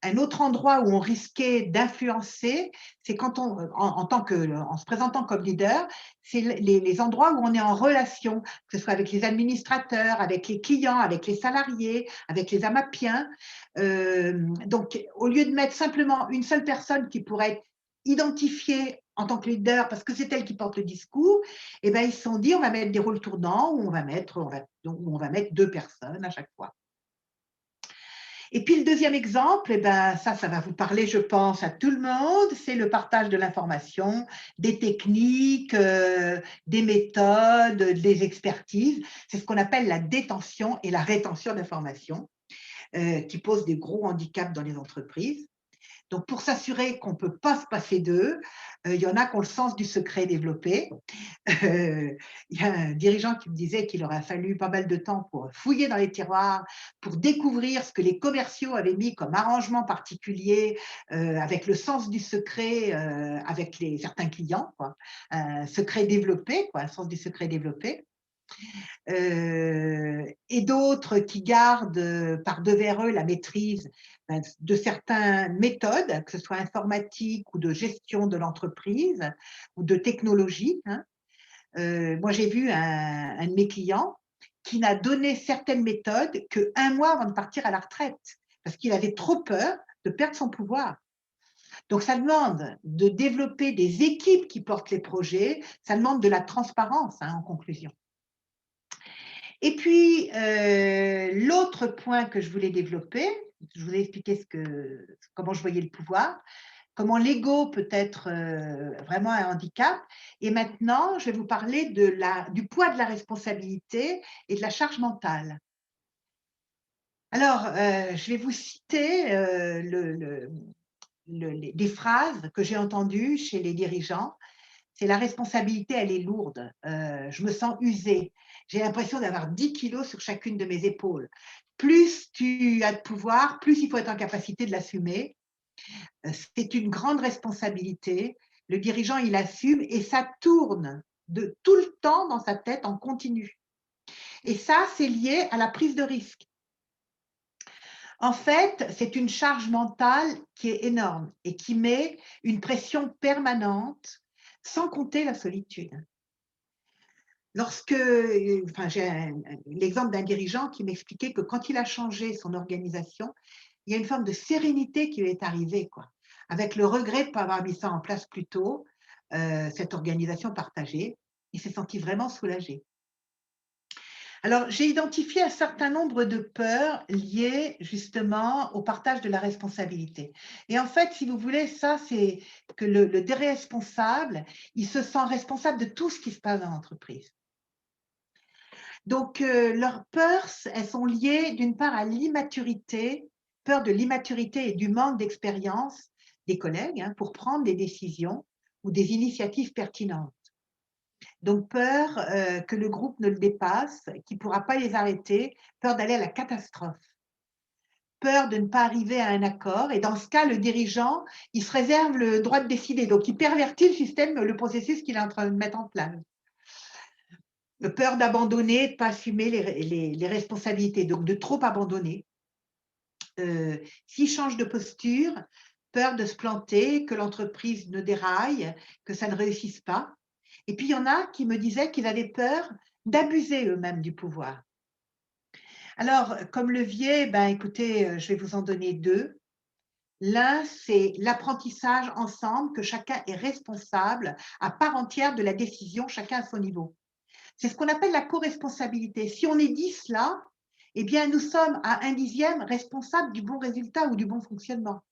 un autre endroit où on risquait d'influencer, c'est quand en se présentant comme leader, c'est les endroits où on est en relation, que ce soit avec les administrateurs, avec les clients, avec les salariés, avec les amapiens. Donc, au lieu de mettre simplement une seule personne qui pourrait être identifiée en tant que leader, parce que c'est elle qui porte le discours, eh ben, ils se sont dit, on va mettre des rôles tournants où on va mettre 2 personnes à chaque fois. Et puis le deuxième exemple, eh ben, ça va vous parler, je pense, à tout le monde, c'est le partage de l'information, des techniques, des méthodes, des expertises. C'est ce qu'on appelle la détention et la rétention d'informations, qui posent des gros handicaps dans les entreprises. Donc, pour s'assurer qu'on ne peut pas se passer d'eux, il y en a qui ont le sens du secret développé. Il y a un dirigeant qui me disait qu'il aurait fallu pas mal de temps pour fouiller dans les tiroirs, pour découvrir ce que les commerciaux avaient mis comme arrangement particulier, avec le sens du secret, avec certains clients, quoi. Un secret développé, quoi, un sens du secret développé. Et d'autres qui gardent par devers eux la maîtrise de certaines méthodes, que ce soit informatique ou de gestion de l'entreprise ou de technologie, hein. Moi, j'ai vu un de mes clients qui n'a donné certaines méthodes qu'1 mois avant de partir à la retraite, parce qu'il avait trop peur de perdre son pouvoir. Donc, ça demande de développer des équipes qui portent les projets, ça demande de la transparence, hein, en conclusion. Et puis, l'autre point que je voulais développer, je vous ai expliqué comment je voyais le pouvoir, comment l'ego peut être vraiment un handicap. Et maintenant, je vais vous parler du poids de la responsabilité et de la charge mentale. Alors, je vais vous citer des phrases que j'ai entendues chez les dirigeants. C'est la responsabilité, elle est lourde. Je me sens usée. J'ai l'impression d'avoir 10 kilos sur chacune de mes épaules. Plus tu as de pouvoir, plus il faut être en capacité de l'assumer. C'est une grande responsabilité. Le dirigeant, il assume et ça tourne de tout le temps dans sa tête en continu. Et ça, c'est lié à la prise de risque. En fait, c'est une charge mentale qui est énorme et qui met une pression permanente, sans compter la solitude. J'ai l'exemple d'un dirigeant qui m'expliquait que quand il a changé son organisation, il y a une forme de sérénité qui lui est arrivée, quoi, avec le regret de ne pas avoir mis ça en place plus tôt, cette organisation partagée. Il s'est senti vraiment soulagé. Alors, j'ai identifié un certain nombre de peurs liées justement au partage de la responsabilité. Et en fait, si vous voulez, ça, c'est que le déresponsable, il se sent responsable de tout ce qui se passe dans l'entreprise. Donc, leurs peurs, elles sont liées d'une part à l'immaturité, peur de l'immaturité et du manque d'expérience des collègues, hein, pour prendre des décisions ou des initiatives pertinentes. Donc, peur que le groupe ne le dépasse, qu'il ne pourra pas les arrêter, peur d'aller à la catastrophe, peur de ne pas arriver à un accord. Et dans ce cas, le dirigeant, il se réserve le droit de décider. Donc, il pervertit le système, le processus qu'il est en train de mettre en place. Peur d'abandonner, de ne pas assumer les responsabilités, donc de trop abandonner. S'il change de posture, peur de se planter, que l'entreprise ne déraille, que ça ne réussisse pas. Et puis, il y en a qui me disaient qu'ils avaient peur d'abuser eux-mêmes du pouvoir. Alors, comme levier, ben, écoutez, je vais vous en donner deux. L'un, c'est l'apprentissage ensemble, que chacun est responsable à part entière de la décision, chacun à son niveau. C'est ce qu'on appelle la co-responsabilité. Si on est 10 là, eh bien, nous sommes à 1/10 responsables du bon résultat ou du bon fonctionnement.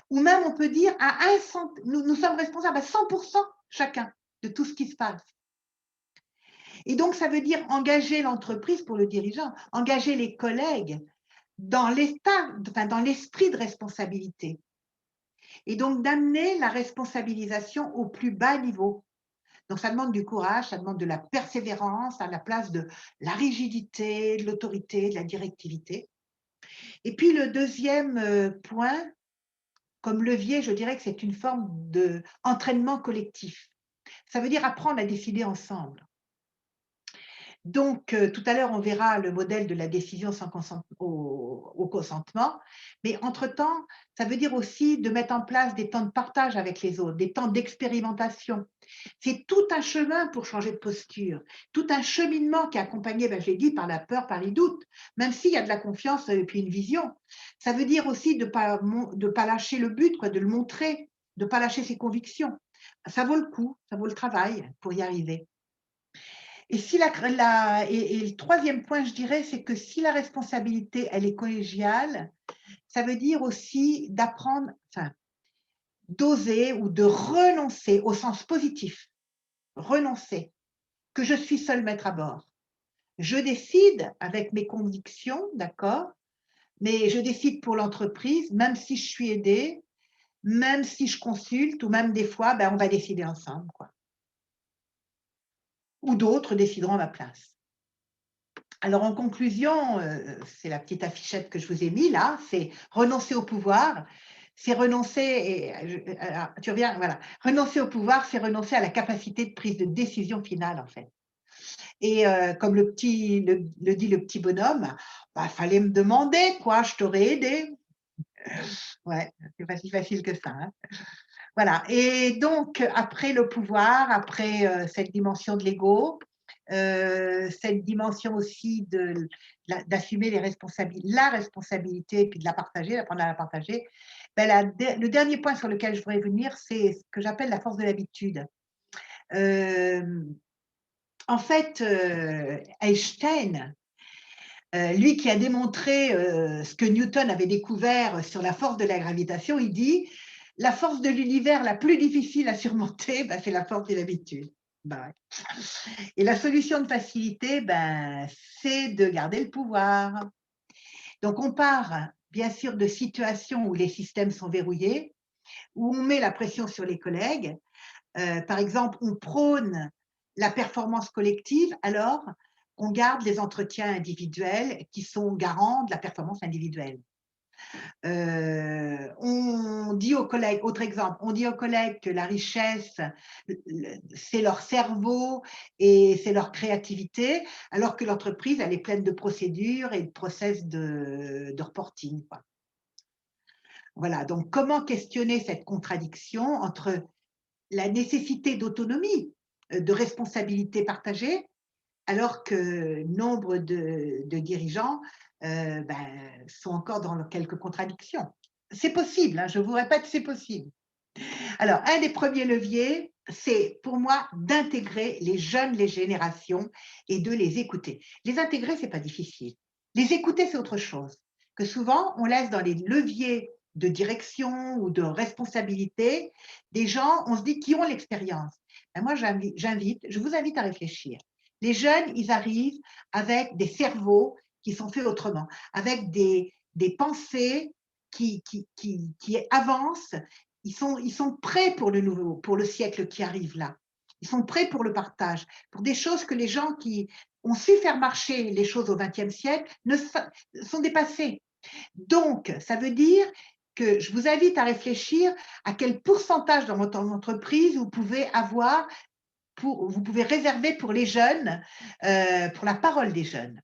Ou même, on peut dire, nous sommes responsables à 100% chacun de tout ce qui se passe. Et donc, ça veut dire engager l'entreprise pour le dirigeant, engager les collègues dans l'esprit de responsabilité. Et donc, d'amener la responsabilisation au plus bas niveau. Donc, ça demande du courage, ça demande de la persévérance à la place de la rigidité, de l'autorité, de la directivité. Et puis, le deuxième point, comme levier, je dirais que c'est une forme d'entraînement collectif. Ça veut dire apprendre à décider ensemble. Donc, tout à l'heure, on verra le modèle de la décision sans au consentement. Mais entre-temps, ça veut dire aussi de mettre en place des temps de partage avec les autres, des temps d'expérimentation. C'est tout un chemin pour changer de posture, tout un cheminement qui est accompagné, ben, je l'ai dit, par la peur, par les doutes, même s'il y a de la confiance et puis une vision. Ça veut dire aussi de ne pas lâcher le but, quoi, de le montrer, de ne pas lâcher ses convictions. Ça vaut le coup, ça vaut le travail pour y arriver. Et, et le troisième point, je dirais, c'est que si la responsabilité, elle est collégiale, ça veut dire aussi d'apprendre, enfin, d'oser ou de renoncer au sens positif. Renoncer, que je suis seul maître à bord. Je décide avec mes convictions, d'accord, mais je décide pour l'entreprise, même si je suis aidée, même si je consulte, ou même des fois, ben, on va décider ensemble, quoi. Ou d'autres décideront à ma place. Alors, en conclusion, c'est la petite affichette que je vous ai mis là, c'est renoncer au pouvoir, c'est renoncer, tu reviens, voilà, renoncer au pouvoir, c'est renoncer à la capacité de prise de décision finale, en fait. Et comme le dit le petit bonhomme, bah, fallait me demander, quoi, je t'aurais aidé. Ouais, c'est pas si facile que ça, hein. Voilà. Et donc, après le pouvoir, après cette dimension de l'ego, cette dimension aussi d'assumer la responsabilité et puis de la partager, d'apprendre à la partager, ben le dernier point sur lequel je voudrais venir, c'est ce que j'appelle la force de l'habitude. En fait, Einstein, lui qui a démontré ce que Newton avait découvert sur la force de la gravitation, il dit « La force de l'univers la plus difficile à surmonter, ben, c'est la force de l'habitude. » Ben, et la solution de facilité, ben, c'est de garder le pouvoir. Donc, on part bien sûr de situations où les systèmes sont verrouillés, où on met la pression sur les collègues. Par exemple, on prône la performance collective alors qu'on garde les entretiens individuels qui sont garants de la performance individuelle. On dit aux collègues, autre exemple, on dit aux collègues que la richesse, c'est leur cerveau et c'est leur créativité, alors que l'entreprise, elle est pleine de procédures et de process de reporting, quoi. Voilà, donc comment questionner cette contradiction entre la nécessité d'autonomie, de responsabilité partagée, alors que nombre de dirigeants sont encore dans quelques contradictions. C'est possible, hein, je vous répète, c'est possible. Alors, un des premiers leviers, c'est pour moi d'intégrer les générations et de les écouter. Les intégrer, ce n'est pas difficile. Les écouter, c'est autre chose. Que souvent, on laisse dans les leviers de direction ou de responsabilité des gens, on se dit, qui ont l'expérience. Ben moi, je vous invite à réfléchir. Les jeunes, ils arrivent avec des cerveaux qui sont faits autrement, avec des pensées qui avancent, ils sont prêts pour le nouveau, pour le siècle qui arrive là. Ils sont prêts pour le partage, pour des choses que les gens qui ont su faire marcher les choses au XXe siècle sont dépassés. Donc, ça veut dire que je vous invite à réfléchir à quel pourcentage dans votre entreprise vous pouvez avoir, vous pouvez réserver pour les jeunes, pour la parole des jeunes.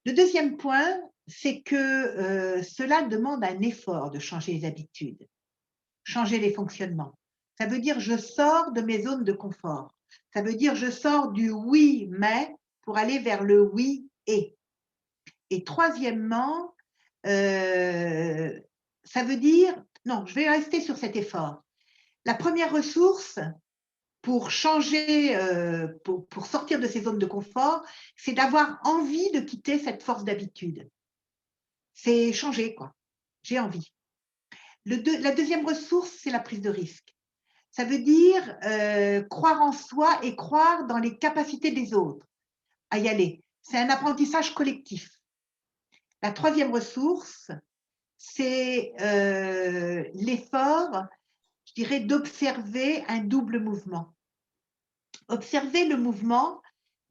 Le deuxième point, c'est que cela demande un effort de changer les habitudes, changer les fonctionnements. Ça veut dire je sors de mes zones de confort. Ça veut dire je sors du oui mais pour aller vers le oui et. Et troisièmement, ça veut dire, non, je vais rester sur cet effort. La première ressource pour changer, pour sortir de ces zones de confort, c'est d'avoir envie de quitter cette force d'habitude. C'est changer, quoi. J'ai envie. La deuxième ressource, c'est la prise de risque. Ça veut dire croire en soi et croire dans les capacités des autres à y aller. C'est un apprentissage collectif. La troisième ressource, c'est l'effort, je dirais, d'observer un double mouvement. Observer le mouvement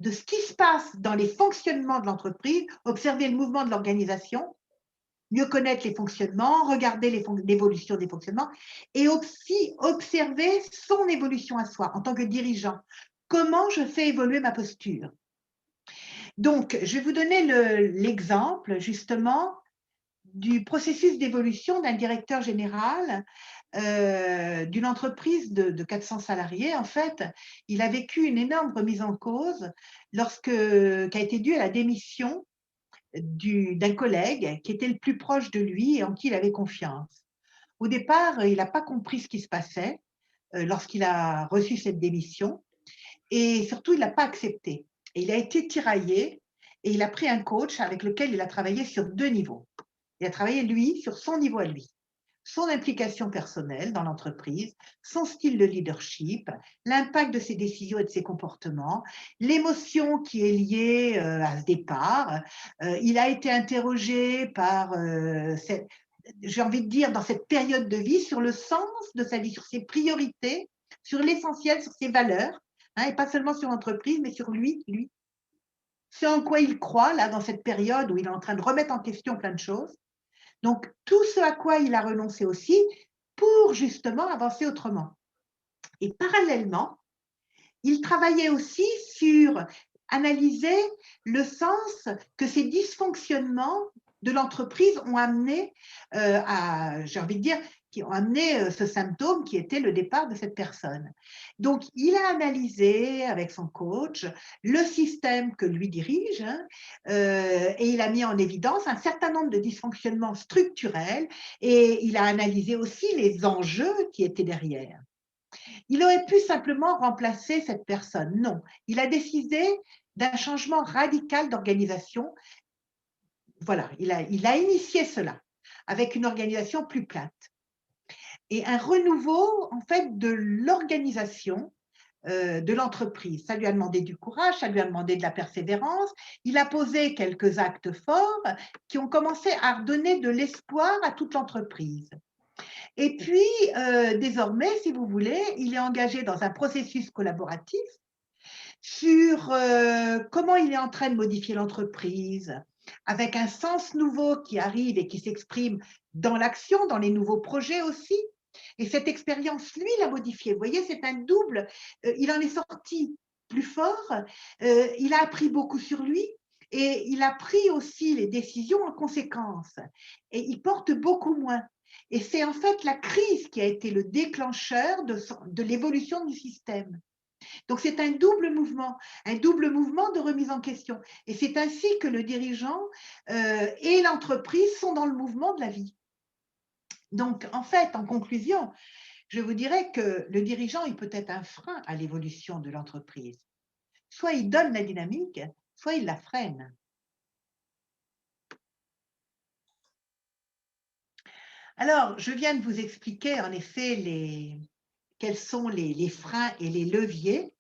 de ce qui se passe dans les fonctionnements de l'entreprise, observer le mouvement de l'organisation, mieux connaître les fonctionnements, regarder l'évolution des fonctionnements et aussi observer son évolution à soi en tant que dirigeant. Comment je fais évoluer ma posture? Donc, je vais vous donner l'exemple justement du processus d'évolution d'un directeur général d'une entreprise de 400 salariés. En fait, il a vécu une énorme remise en cause qui a été due à la démission d'un collègue qui était le plus proche de lui et en qui il avait confiance. Au départ, il n'a pas compris ce qui se passait lorsqu'il a reçu cette démission et surtout, il n'a pas accepté. Et il a été tiraillé et il a pris un coach avec lequel il a travaillé sur 2 niveaux. Il a travaillé, lui, sur son niveau à lui, son implication personnelle dans l'entreprise, son style de leadership, l'impact de ses décisions et de ses comportements, l'émotion qui est liée à ce départ. Il a été interrogé par, j'ai envie de dire, dans cette période de vie, sur le sens de sa vie, sur ses priorités, sur l'essentiel, sur ses valeurs, hein, et pas seulement sur l'entreprise, mais sur lui, ce en quoi il croit, là, dans cette période où il est en train de remettre en question plein de choses. Donc, tout ce à quoi il a renoncé aussi pour justement avancer autrement. Et parallèlement, il travaillait aussi sur analyser le sens que ces dysfonctionnements de l'entreprise ont amené j'ai envie de dire, qui ont amené ce symptôme qui était le départ de cette personne. Donc, il a analysé avec son coach le système que lui dirige et il a mis en évidence un certain nombre de dysfonctionnements structurels et il a analysé aussi les enjeux qui étaient derrière. Il aurait pu simplement remplacer cette personne. Non, il a décidé d'un changement radical d'organisation. Voilà, il a initié cela avec une organisation plus plate. Et un renouveau, en fait, de l'organisation de l'entreprise. Ça lui a demandé du courage, ça lui a demandé de la persévérance. Il a posé quelques actes forts qui ont commencé à redonner de l'espoir à toute l'entreprise. Et puis, désormais, si vous voulez, il est engagé dans un processus collaboratif sur comment il est en train de modifier l'entreprise, avec un sens nouveau qui arrive et qui s'exprime dans l'action, dans les nouveaux projets aussi. Et cette expérience, lui, l'a modifié. Vous voyez, c'est un double. Il en est sorti plus fort, il a appris beaucoup sur lui et il a pris aussi les décisions en conséquence. Et il porte beaucoup moins. Et c'est en fait la crise qui a été le déclencheur de l'évolution du système. Donc c'est un double mouvement de remise en question. Et c'est ainsi que le dirigeant et l'entreprise sont dans le mouvement de la vie. Donc en fait, en conclusion, je vous dirais que le dirigeant, il peut être un frein à l'évolution de l'entreprise. Soit il donne la dynamique, soit il la freine. Alors, je viens de vous expliquer en effet quels sont les freins et les leviers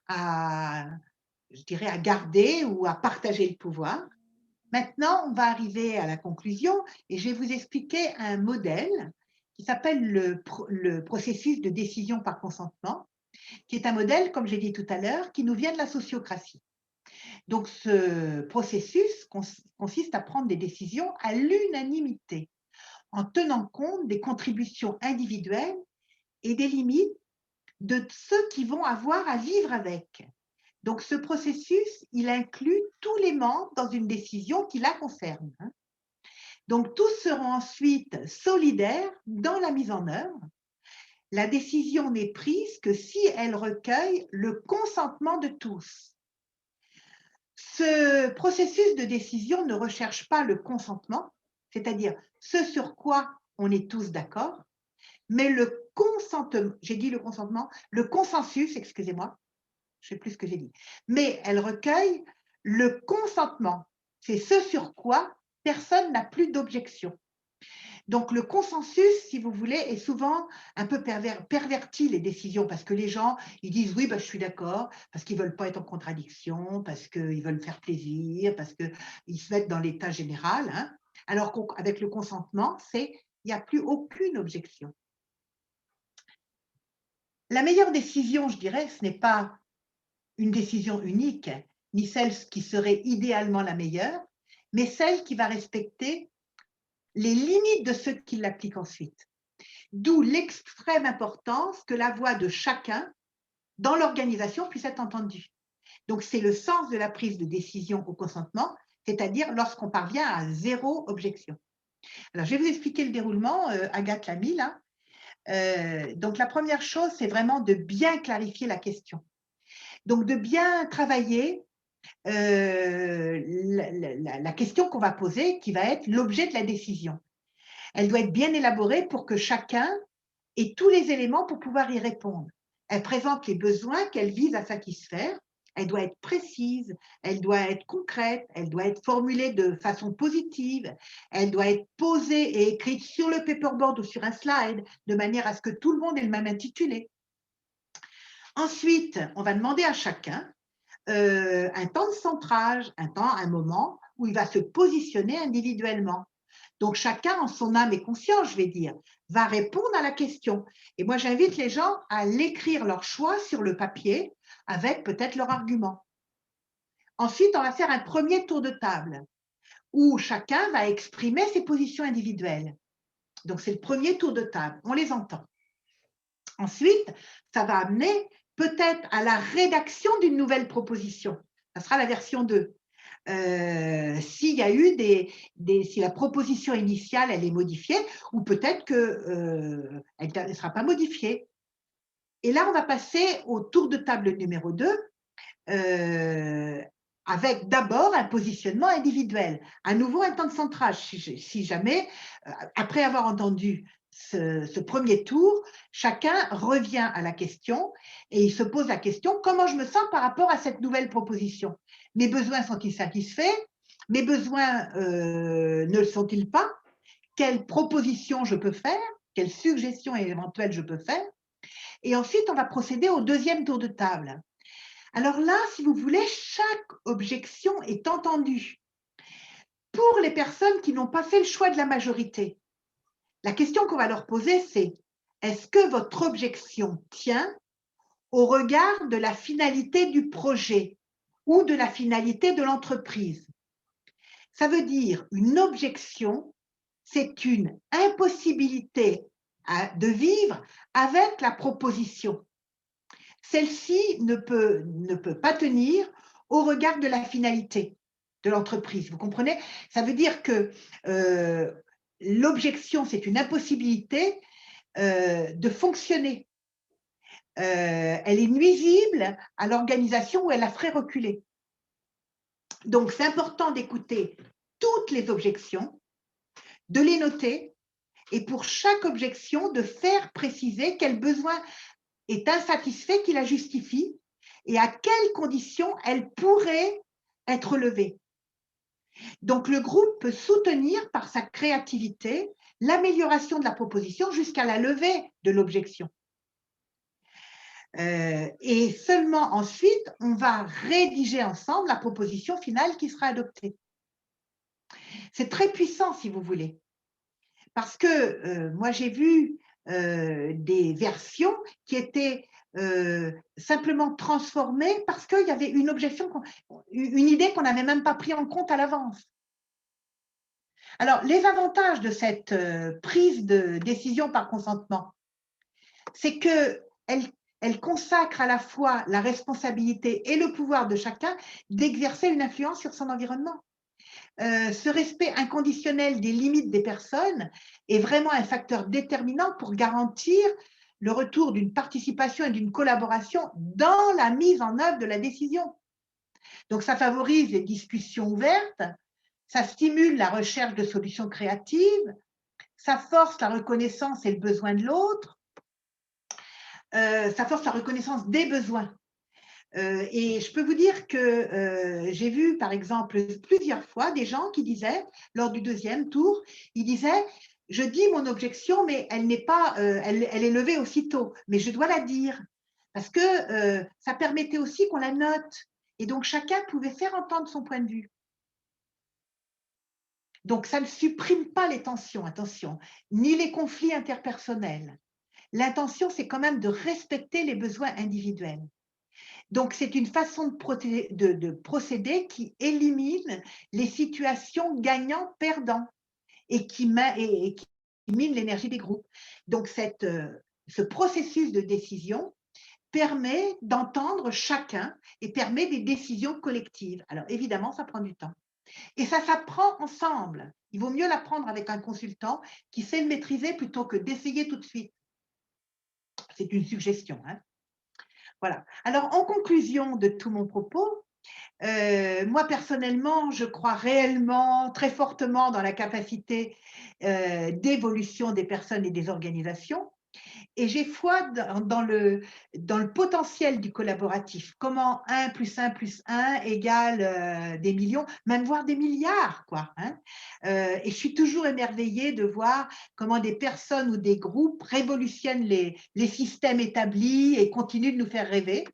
je dirais, à garder ou à partager le pouvoir. Maintenant, on va arriver à la conclusion et je vais vous expliquer un modèle qui s'appelle le processus de décision par consentement, qui est un modèle, comme j'ai dit tout à l'heure, qui nous vient de la sociocratie. Donc, ce processus consiste à prendre des décisions à l'unanimité, en tenant compte des contributions individuelles et des limites de ceux qui vont avoir à vivre avec. Donc, ce processus, il inclut tous les membres dans une décision qui la concerne. Donc, tous seront ensuite solidaires dans la mise en œuvre. La décision n'est prise que si elle recueille le consentement de tous. Ce processus de décision ne recherche pas le consentement, c'est-à-dire ce sur quoi on est tous d'accord, mais le consentement, j'ai dit le consentement, le consensus, excusez-moi, je ne sais plus ce que j'ai dit, mais elle recueille le consentement. C'est ce sur quoi personne n'a plus d'objection. Donc, le consensus, si vous voulez, est souvent un peu perverti les décisions parce que les gens, ils disent oui, je suis d'accord, parce qu'ils ne veulent pas être en contradiction, parce qu'ils veulent faire plaisir, parce qu'ils se mettent dans l'état général. Alors qu'avec le consentement, il n'y a plus aucune objection. La meilleure décision, je dirais, ce n'est pas une décision unique, ni celle qui serait idéalement la meilleure, mais celle qui va respecter les limites de ceux qui l'appliquent ensuite. D'où l'extrême importance que la voix de chacun dans l'organisation puisse être entendue. Donc, c'est le sens de la prise de décision au consentement, c'est-à-dire lorsqu'on parvient à zéro objection. Alors, je vais vous expliquer le déroulement, Agathe l'a mis là. Donc, la première chose, c'est vraiment de bien clarifier la question. Donc, de bien travailler la question qu'on va poser, qui va être l'objet de la décision. Elle doit être bien élaborée pour que chacun ait tous les éléments pour pouvoir y répondre. Elle présente les besoins qu'elle vise à satisfaire. Elle doit être précise, elle doit être concrète, elle doit être formulée de façon positive, elle doit être posée et écrite sur le paperboard ou sur un slide de manière à ce que tout le monde ait le même intitulé. Ensuite, on va demander à chacun un temps de centrage, un moment où il va se positionner individuellement. Donc, chacun, en son âme et conscience, je vais dire, va répondre à la question. Et moi, j'invite les gens à l'écrire leur choix sur le papier avec peut-être leur argument. Ensuite, on va faire un premier tour de table où chacun va exprimer ses positions individuelles. Donc, c'est le premier tour de table. On les entend. Ensuite, ça va amener peut-être à la rédaction d'une nouvelle proposition. Ça sera la version 2. S'il y a eu si la proposition initiale elle est modifiée, ou peut-être qu'elle ne sera pas modifiée. Et là, on va passer au tour de table numéro 2, avec d'abord un positionnement individuel. À nouveau, un temps de centrage, si jamais, après avoir entendu ce premier tour, chacun revient à la question et il se pose la question: comment je me sens par rapport à cette nouvelle proposition? Mes besoins sont-ils satisfaits? Mes besoins ne le sont-ils pas? Quelles propositions je peux faire? Quelles suggestions éventuelles je peux faire? Et ensuite, on va procéder au deuxième tour de table. Alors là, si vous voulez, chaque objection est entendue. Pour les personnes qui n'ont pas fait le choix de la majorité, la question qu'on va leur poser, c'est: est-ce que votre objection tient au regard de la finalité du projet ou de la finalité de l'entreprise? Ça veut dire une objection, c'est une impossibilité de vivre avec la proposition. Celle-ci ne peut pas tenir au regard de la finalité de l'entreprise. Vous comprenez? Ça veut dire que l'objection, c'est une impossibilité de fonctionner. Elle est nuisible à l'organisation ou elle la ferait reculer. Donc, c'est important d'écouter toutes les objections, de les noter et pour chaque objection, de faire préciser quel besoin est insatisfait qui la justifie et à quelles conditions elle pourrait être levée. Donc, le groupe peut soutenir par sa créativité l'amélioration de la proposition jusqu'à la levée de l'objection. Et seulement ensuite, on va rédiger ensemble la proposition finale qui sera adoptée. C'est très puissant, si vous voulez, Parce que moi, j'ai vu des versions qui étaient simplement transformées parce qu'il y avait une objection, une idée qu'on n'avait même pas pris en compte à l'avance. Alors, les avantages de cette prise de décision par consentement, c'est qu'elle consacre à la fois la responsabilité et le pouvoir de chacun d'exercer une influence sur son environnement. Ce respect inconditionnel des limites des personnes est vraiment un facteur déterminant pour garantir le retour d'une participation et d'une collaboration dans la mise en œuvre de la décision. Donc, ça favorise les discussions ouvertes, ça stimule la recherche de solutions créatives, ça force la reconnaissance et le besoin de l'autre, ça force la reconnaissance des besoins. Et je peux vous dire que j'ai vu, par exemple, plusieurs fois des gens qui disaient, lors du deuxième tour, ils disaient, je dis mon objection, mais elle n'est pas, elle est levée aussitôt, mais je dois la dire, parce que ça permettait aussi qu'on la note. Et donc, chacun pouvait faire entendre son point de vue. Donc, ça ne supprime pas les tensions, attention, ni les conflits interpersonnels. L'intention, c'est quand même de respecter les besoins individuels. Donc, c'est une façon de procéder qui élimine les situations gagnant-perdant et qui mine l'énergie des groupes. Donc, ce processus de décision permet d'entendre chacun et permet des décisions collectives. Alors, évidemment, ça prend du temps. Et ça s'apprend ensemble. Il vaut mieux l'apprendre avec un consultant qui sait le maîtriser plutôt que d'essayer tout de suite. C'est une suggestion, hein. Voilà. Alors, en conclusion de tout mon propos, moi, personnellement, je crois réellement, très fortement dans la capacité d'évolution des personnes et des organisations. Et j'ai foi dans le potentiel du collaboratif. Comment 1 plus 1 plus 1 égale des millions, même voire des milliards, quoi, hein. Et je suis toujours émerveillée de voir comment des personnes ou des groupes révolutionnent les systèmes établis et continuent de nous faire rêver.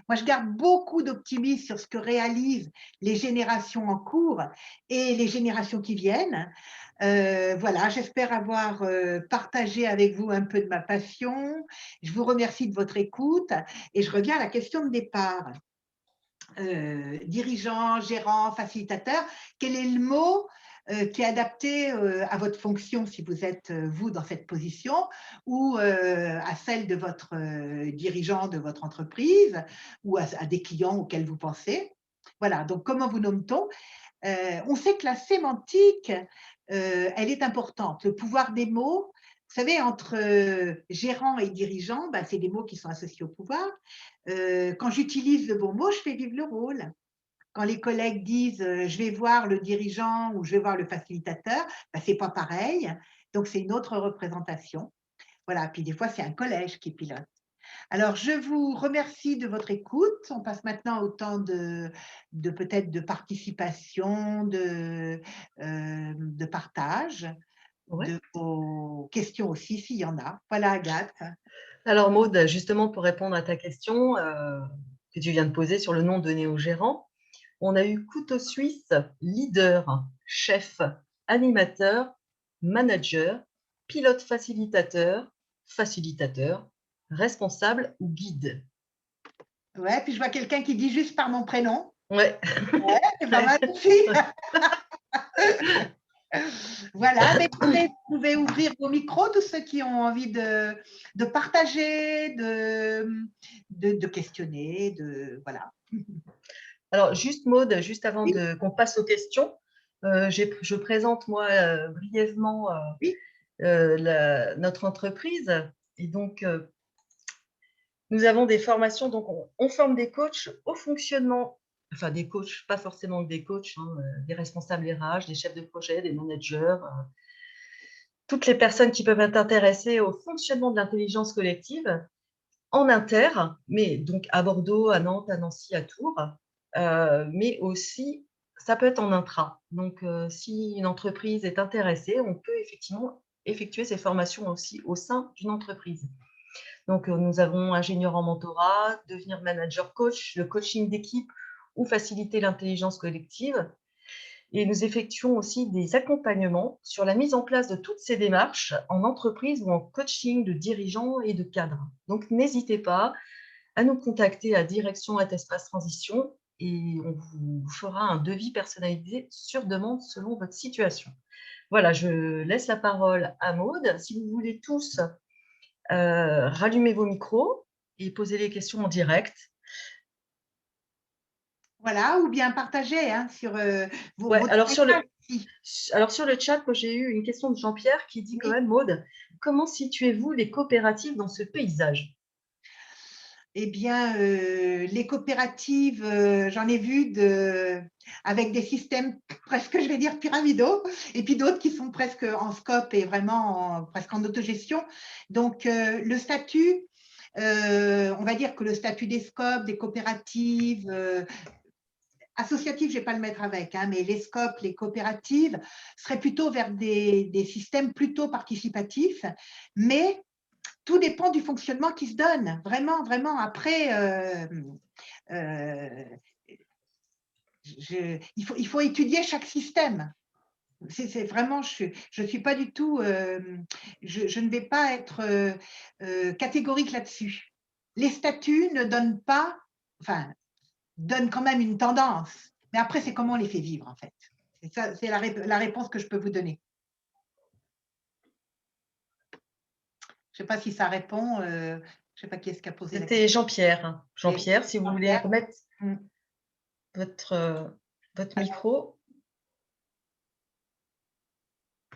Moi, je garde beaucoup d'optimisme sur ce que réalisent les générations en cours et les générations qui viennent. Voilà, j'espère avoir partagé avec vous un peu de ma passion. Je vous remercie de votre écoute et je reviens à la question de départ. Dirigeant, gérant, facilitateur, quel est le mot qui est adapté à votre fonction si vous êtes, vous, dans cette position, ou à celle de votre dirigeant de votre entreprise, ou à des clients auxquels vous pensez. Voilà, donc comment vous nomme-t-on? On sait que la sémantique, elle est importante. Le pouvoir des mots, vous savez, entre gérant et dirigeant, ben, c'est des mots qui sont associés au pouvoir. Quand j'utilise le bon mot, je fais vivre le rôle. Quand les collègues disent je vais voir le dirigeant ou je vais voir le facilitateur, ben, ce n'est pas pareil. Donc, c'est une autre représentation. Voilà, puis des fois, c'est un collège qui pilote. Alors, je vous remercie de votre écoute. On passe maintenant au temps peut-être de participation, de partage, Ouais. de vos questions aussi, s'il y en a. Voilà, Agathe. Alors Maud, justement pour répondre à ta question que tu viens de poser sur le nom de néo-gérant, on a eu couteau suisse, leader, chef, animateur, manager, pilote facilitateur, responsable ou guide. Ouais, puis je vois quelqu'un qui dit juste par mon prénom. Ouais. Ouais, c'est pas mal aussi. Voilà, mais écoutez, vous pouvez ouvrir vos micros, tous ceux qui ont envie de partager, de questionner, voilà. Alors, juste Maud, juste avant Oui, qu'on passe aux questions, je présente moi brièvement oui, notre entreprise. Et donc, nous avons des formations, donc on forme des coachs au fonctionnement, enfin des coachs, pas forcément des coachs, hein, des responsables RH, des chefs de projet, des managers, toutes les personnes qui peuvent être intéressées au fonctionnement de l'intelligence collective en inter, mais donc à Bordeaux, à Nantes, à Nancy, à Tours, mais aussi ça peut être en intra. Donc, si une entreprise est intéressée, on peut effectivement effectuer ces formations aussi au sein d'une entreprise. Donc, nous avons ingénieur en mentorat, devenir manager coach, le coaching d'équipe ou faciliter l'intelligence collective. Et nous effectuons aussi des accompagnements sur la mise en place de toutes ces démarches en entreprise ou en coaching de dirigeants et de cadres. Donc, n'hésitez pas à nous contacter à direction@espace transition et on vous fera un devis personnalisé sur demande selon votre situation. Voilà, je laisse la parole à Maude. Si vous voulez tous rallumer vos micros et poser les questions en direct. Voilà, ou bien partager hein, sur Ouais, votre message aussi. alors sur le chat, moi, j'ai eu une question de Jean-Pierre qui dit quand Oui. même, Maude, comment situez-vous les coopératives dans ce paysage? Eh bien, les coopératives, j'en ai vu avec des systèmes presque, je vais dire, pyramidaux, et puis d'autres qui sont presque en scope et vraiment presque en autogestion. Donc, le statut, on va dire que le statut des scopes, des coopératives, associatives, je ne vais pas le mettre avec, hein, mais les scopes, les coopératives seraient plutôt vers des systèmes plutôt participatifs, mais tout dépend du fonctionnement qui se donne, vraiment, vraiment. Après, euh, il faut étudier chaque système. C'est vraiment, je suis pas du tout, je ne vais pas être catégorique là-dessus. Les statuts ne donnent pas, enfin, donnent quand même une tendance, mais après, c'est comment on les fait vivre, en fait. C'est la réponse que je peux vous donner. Je ne sais pas si ça répond. Je ne sais pas qui est-ce qui a posé la C'était question. Jean-Pierre. Jean-Pierre, si vous voulez Jean-Pierre. remettre Mm. votre micro.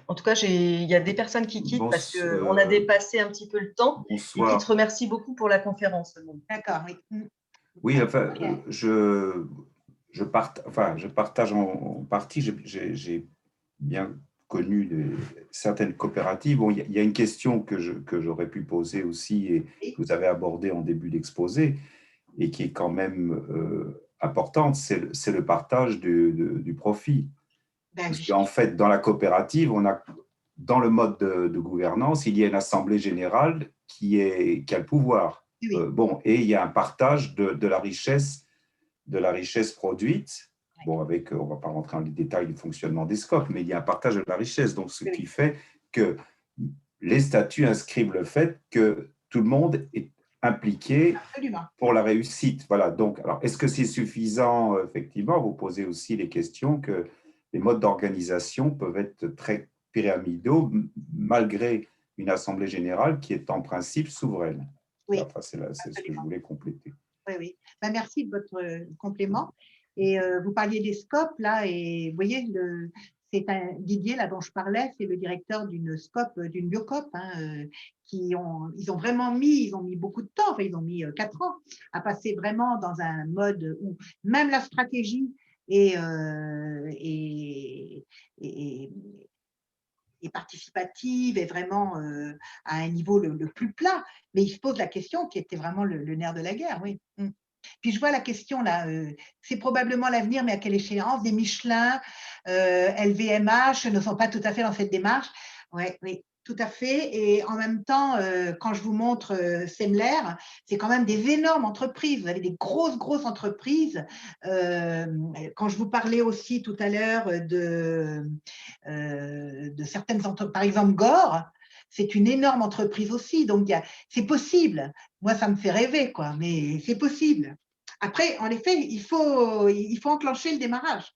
En tout cas, il y a des personnes qui quittent parce qu'on a dépassé un petit peu le temps et qui te Bonsoir. remercient beaucoup pour la conférence. D'accord, oui. Oui, enfin, Ok. je partage en partie. J'ai bien connu certaines coopératives. Bon, il y a une question que j'aurais pu poser aussi et que vous avez abordée en début d'exposé et qui est quand même importante, c'est le partage du profit. Ben Parce oui. qu'en fait, dans la coopérative, dans le mode de gouvernance, il y a une assemblée générale qui a le pouvoir. Oui. Bon, et il y a un partage de la richesse produite. Bon, on ne va pas rentrer dans les détails du fonctionnement des scopes, mais il y a un partage de la richesse. Donc, ce qui fait que les statuts inscrivent le fait que tout le monde est impliqué Absolument. pour la réussite. Voilà. Donc, alors, est-ce que c'est suffisant? Effectivement, vous posez aussi les questions que les modes d'organisation peuvent être très pyramidaux, malgré une assemblée générale qui est en principe souveraine. Oui, enfin, c'est ce que je voulais compléter. Oui, oui. Ben, merci de votre complément. Et vous parliez des scopes, là, et vous voyez, c'est un Didier, là, dont je parlais, c'est le directeur d'une scope, d'une biocop, hein, ils ont mis beaucoup de temps, enfin, ils ont mis 4 ans à passer vraiment dans un mode où même la stratégie est, et participative et vraiment à un niveau le plus plat. Mais il se pose la question qui était vraiment le nerf de la guerre, oui. Puis je vois la question là, c'est probablement l'avenir, mais à quelle échéance? Des Michelin, LVMH ne sont pas tout à fait dans cette démarche. Ouais, oui, tout à fait. Et en même temps, quand je vous montre Semler, c'est quand même des énormes entreprises. Vous avez des grosses, grosses entreprises. Quand je vous parlais aussi tout à l'heure de certaines entreprises, par exemple Gore, c'est une énorme entreprise aussi. Donc, c'est possible. Moi, ça me fait rêver, quoi, mais c'est possible. Après, en effet, il faut enclencher le démarrage.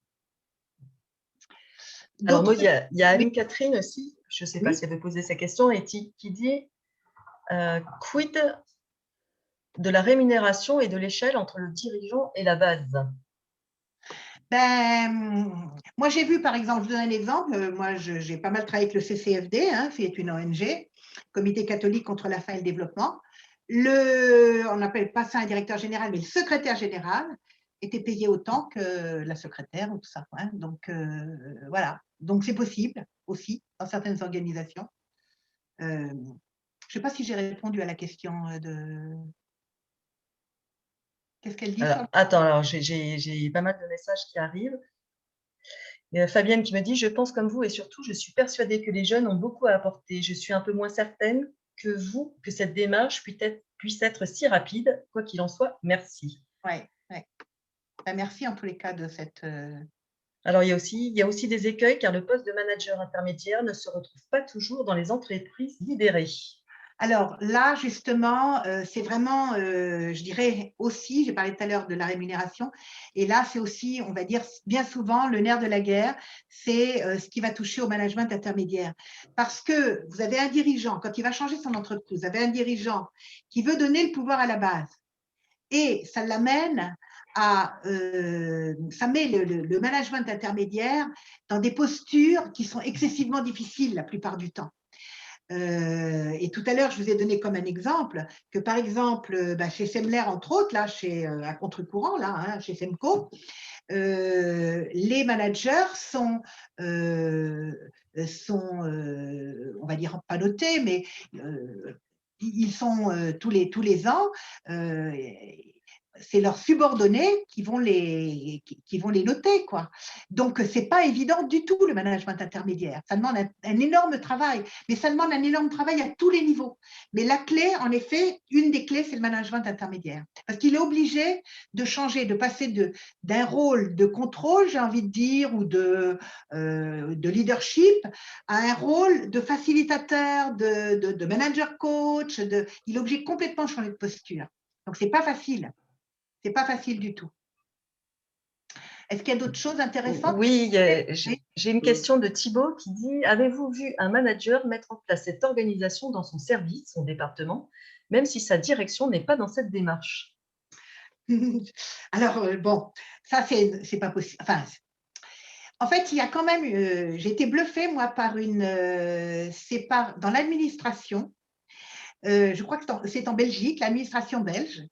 Alors, moi, il y a Anne-Catherine aussi, je ne sais pas Oui. si elle veut poser sa question, et qui dit quid de la rémunération et de l'échelle entre le dirigeant et la base? Ben, moi, j'ai vu, par exemple, je vous donne un exemple. Moi, j'ai pas mal travaillé avec le CCFD, hein, c'est une ONG, Comité catholique contre la faim et le développement. On n'appelle pas ça un directeur général, mais le secrétaire général était payé autant que la secrétaire ou tout ça. Hein. Donc, voilà. Donc, c'est possible aussi dans certaines organisations. Je ne sais pas si j'ai répondu à la question de… Qu'est-ce qu'elle dit sur… Attends, alors j'ai pas mal de messages qui arrivent. Fabienne qui me dit « Je pense comme vous et surtout, je suis persuadée que les jeunes ont beaucoup à apporter. Je suis un peu moins certaine que vous que cette démarche puisse être si rapide. Quoi qu'il en soit, merci. » Ouais. Ben, merci en tous les cas de cette… Alors, il y a aussi des écueils car le poste de manager intermédiaire ne se retrouve pas toujours dans les entreprises libérées. Alors là, justement, c'est vraiment, je dirais aussi, j'ai parlé tout à l'heure de la rémunération, et là, c'est aussi, on va dire, bien souvent, le nerf de la guerre, c'est ce qui va toucher au management intermédiaire. Parce que vous avez un dirigeant, quand il va changer son entreprise, vous avez un dirigeant qui veut donner le pouvoir à la base, et ça l'amène ça met le management intermédiaire dans des postures qui sont excessivement difficiles la plupart du temps. Et tout à l'heure, je vous ai donné comme un exemple que, par exemple, chez Semler, entre autres, là, à contre-courant, là, hein, chez Semco, les managers on va dire, pas notés, mais ils sont tous les ans, c'est leurs subordonnés qui vont les noter, quoi. Donc, ce n'est pas évident du tout, le management intermédiaire. Ça demande un énorme travail, mais ça demande un énorme travail à tous les niveaux. Mais la clé, en effet, une des clés, c'est le management intermédiaire. Parce qu'il est obligé de changer, de passer d'un rôle de contrôle, j'ai envie de dire, ou de leadership, à un rôle de facilitateur, de manager coach. Il est obligé complètement de changer de posture. Donc, ce n'est pas facile. Ce n'est pas facile du tout. Est-ce qu'il y a d'autres choses intéressantes? Oui, j'ai une question de Thibaut qui dit: avez-vous vu un manager mettre en place cette organisation dans son service, son département, même si sa direction n'est pas dans cette démarche? Alors, bon, ça, c'est pas possible. Enfin, en fait, il y a quand même, j'ai été bluffée, moi, par dans l'administration, je crois que c'est en Belgique, l'administration belge.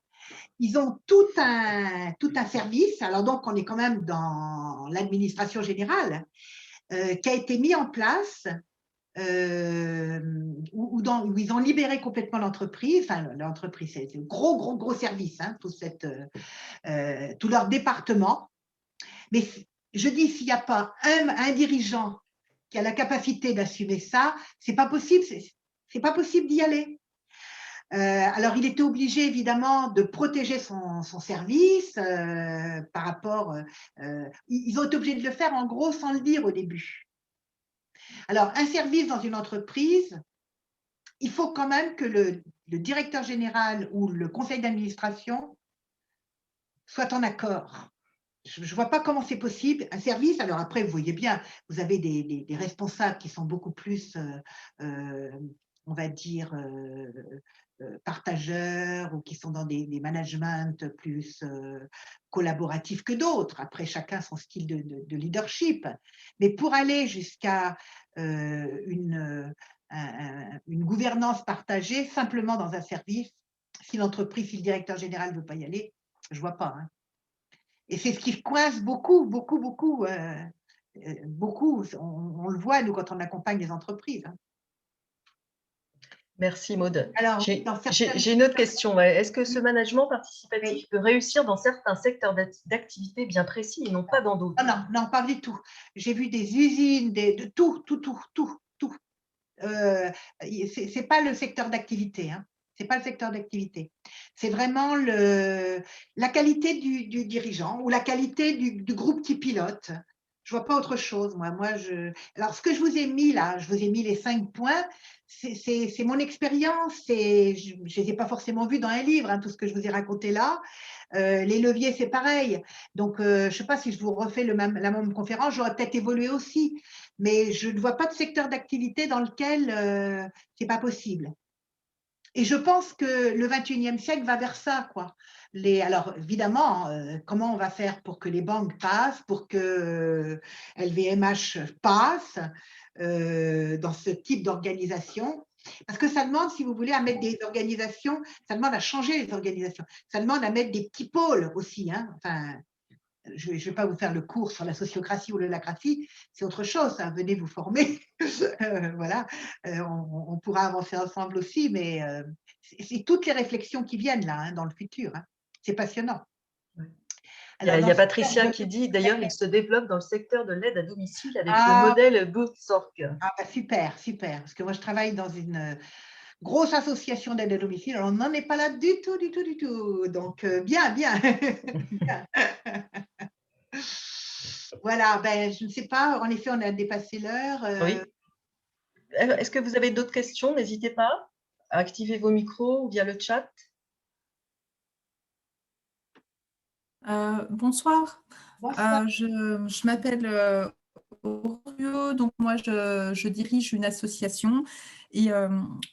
Ils ont tout un service, alors donc on est quand même dans l'administration générale, qui a été mis en place, où ils ont libéré complètement l'entreprise. Enfin, l'entreprise, c'est un gros service, hein, tout leur département. Mais je dis, s'il n'y a pas un dirigeant qui a la capacité d'assumer ça, c'est pas possible, c'est pas possible d'y aller. Alors, il était obligé, évidemment, de protéger son service par rapport… ils ont été obligés de le faire, en gros, sans le dire au début. Alors, un service dans une entreprise, il faut quand même que le directeur général ou le conseil d'administration soit en accord. Je ne vois pas comment c'est possible. Un service, alors après, vous voyez bien, vous avez des responsables qui sont beaucoup plus, on va dire, partageurs, ou qui sont dans des managements plus collaboratifs que d'autres. Après, chacun son style de leadership. Mais pour aller jusqu'à une gouvernance partagée, simplement dans un service, si l'entreprise, si le directeur général ne veut pas y aller, je ne vois pas, hein. Et c'est ce qui coince beaucoup. Beaucoup, on le voit, nous, quand on accompagne les entreprises, hein. Merci Maud. Alors, J'ai une autre question. Ouais. Est-ce que ce management participatif oui. peut réussir dans certains secteurs d'activité bien précis et non pas dans d'autres? Non, pas du tout. J'ai vu des usines, de tout. C'est pas le secteur d'activité, hein. C'est pas le secteur d'activité. C'est vraiment la qualité du dirigeant ou la qualité du groupe qui pilote. Je vois pas autre chose, moi. Alors, ce que je vous ai mis là, je vous ai mis les 5 points, c'est mon expérience. Je ne les ai pas forcément vus dans un livre, hein, tout ce que je vous ai raconté là. Les leviers, c'est pareil. Donc, je ne sais pas si je vous refais la même conférence, j'aurais peut-être évolué aussi. Mais je ne vois pas de secteur d'activité dans lequel ce n'est pas possible. Et je pense que le 21e siècle va vers ça, quoi. Alors, évidemment, comment on va faire pour que les banques passent, pour que LVMH passe dans ce type d'organisation? Parce que ça demande, si vous voulez, à mettre des organisations, ça demande à changer les organisations, ça demande à mettre des petits pôles aussi, hein. Enfin, je ne vais pas vous faire le cours sur la sociocratie ou l'holacratie, c'est autre chose, hein, venez vous former. Voilà, on pourra avancer ensemble aussi, mais c'est toutes les réflexions qui viennent là, hein, dans le futur, hein. C'est passionnant. Il y a Patricia qui dit, d'ailleurs, il se développe dans le secteur de l'aide à domicile avec le modèle Bootsorg. Super, parce que moi je travaille dans une grosse association d'aide à domicile, alors on n'en est pas là du tout. Donc, bien. Bien. Voilà, ben, je ne sais pas. En effet, on a dépassé l'heure. Oui. Est-ce que vous avez d'autres questions? N'hésitez pas à activer vos micros ou via le chat. Bonsoir. Bonsoir. Je m'appelle Orio, donc moi je dirige une association et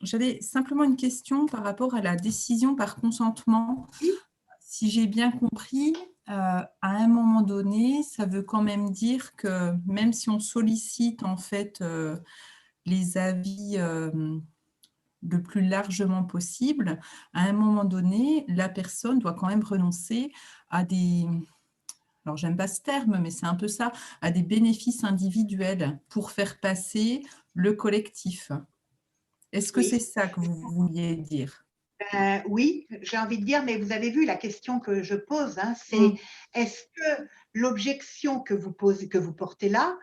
j'avais simplement une question par rapport à la décision par consentement. Si j'ai bien compris, à un moment donné, ça veut quand même dire que même si on sollicite en fait les avis le plus largement possible, à un moment donné, la personne doit quand même renoncer à des, alors j'aime pas ce terme, mais c'est un peu ça, à des bénéfices individuels pour faire passer le collectif. Est-ce que Oui. c'est ça que vous vouliez dire? Oui, j'ai envie de dire, mais vous avez vu la question que je pose, hein, c'est est-ce que l'objection que vous posez, que vous portez là,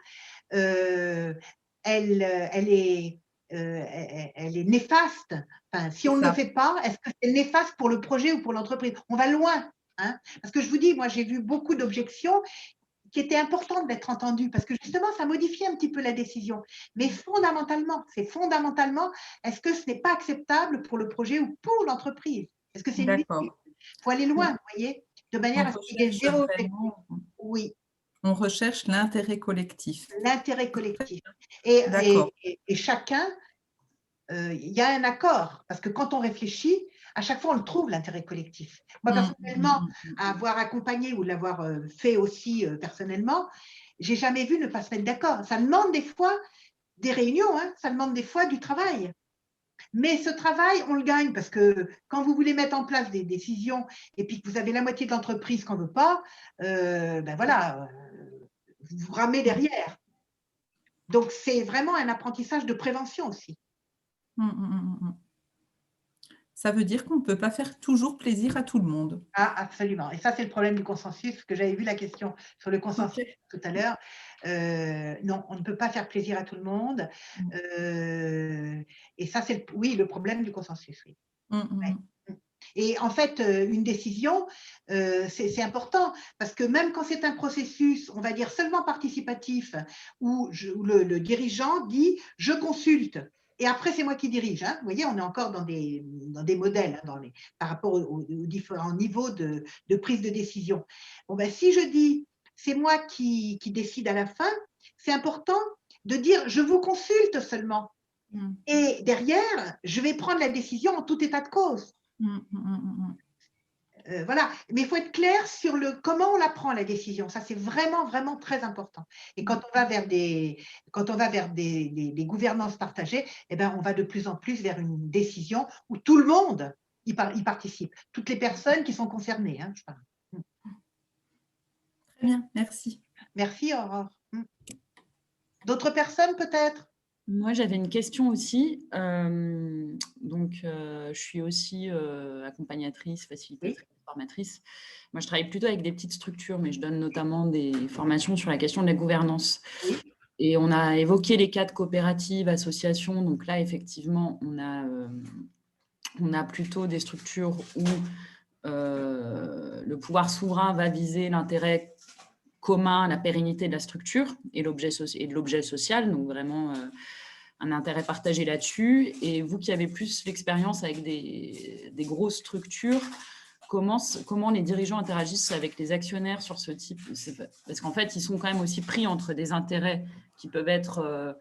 elle est néfaste. Enfin, si on ne le fait pas, est-ce que c'est néfaste pour le projet ou pour l'entreprise? On va loin, hein, parce que je vous dis, moi, j'ai vu beaucoup d'objections qui étaient importantes d'être entendues, parce que justement, ça modifie un petit peu la décision. Mais fondamentalement, est-ce que ce n'est pas acceptable pour le projet ou pour l'entreprise? Est-ce que c'est une limite? D'accord. Il faut aller loin, vous voyez, de manière à ce qu'il y ait zéro objectif. Oui. On recherche l'intérêt collectif. L'intérêt collectif. Et chacun, il y a un accord, parce que quand on réfléchit, à chaque fois, on le trouve, l'intérêt collectif. Moi, personnellement, à avoir accompagné ou l'avoir fait aussi personnellement, j'ai jamais vu ne pas se mettre d'accord. Ça demande des fois des réunions, hein, ça demande des fois du travail. Mais ce travail, on le gagne parce que quand vous voulez mettre en place des décisions et puis que vous avez la moitié de l'entreprise qu'on ne veut pas, ben voilà, vous vous ramez derrière. Donc, c'est vraiment un apprentissage de prévention aussi. Ça veut dire qu'on ne peut pas faire toujours plaisir à tout le monde. Ah, absolument. Et ça, c'est le problème du consensus, parce que j'avais vu la question sur le consensus tout à l'heure. Non, on ne peut pas faire plaisir à tout le monde. Et ça, c'est le problème du consensus. Oui. Ouais. Et en fait, une décision, c'est important, parce que même quand c'est un processus, on va dire seulement participatif, où le dirigeant dit « je consulte ». Et après, c'est moi qui dirige. Hein. Vous voyez, on est encore dans des modèles hein, par rapport aux différents niveaux de prise de décision. Bon, ben, si je dis c'est moi qui décide à la fin, c'est important de dire je vous consulte seulement. Et derrière, je vais prendre la décision en tout état de cause. Voilà, mais il faut être clair sur comment on la prend la décision. Ça, c'est vraiment, vraiment très important. Et quand on va vers des gouvernances partagées, eh ben, on va de plus en plus vers une décision où tout le monde y participe. Toutes les personnes qui sont concernées. Hein, je parle. Très bien, merci. Merci, Aurore. D'autres personnes, peut-être? Moi, j'avais une question aussi. Je suis aussi accompagnatrice, facilitatrice, formatrice. Moi, je travaille plutôt avec des petites structures, mais je donne notamment des formations sur la question de la gouvernance. Oui. Et on a évoqué les cas de coopératives, associations. Donc là, effectivement, on a plutôt des structures où le pouvoir souverain va viser l'intérêt commun, la pérennité de la structure et de l'objet social, donc vraiment un intérêt partagé là-dessus. Et vous qui avez plus l'expérience avec des grosses structures, comment les dirigeants interagissent avec les actionnaires sur ce type? Parce qu'en fait, ils sont quand même aussi pris entre des intérêts qui peuvent être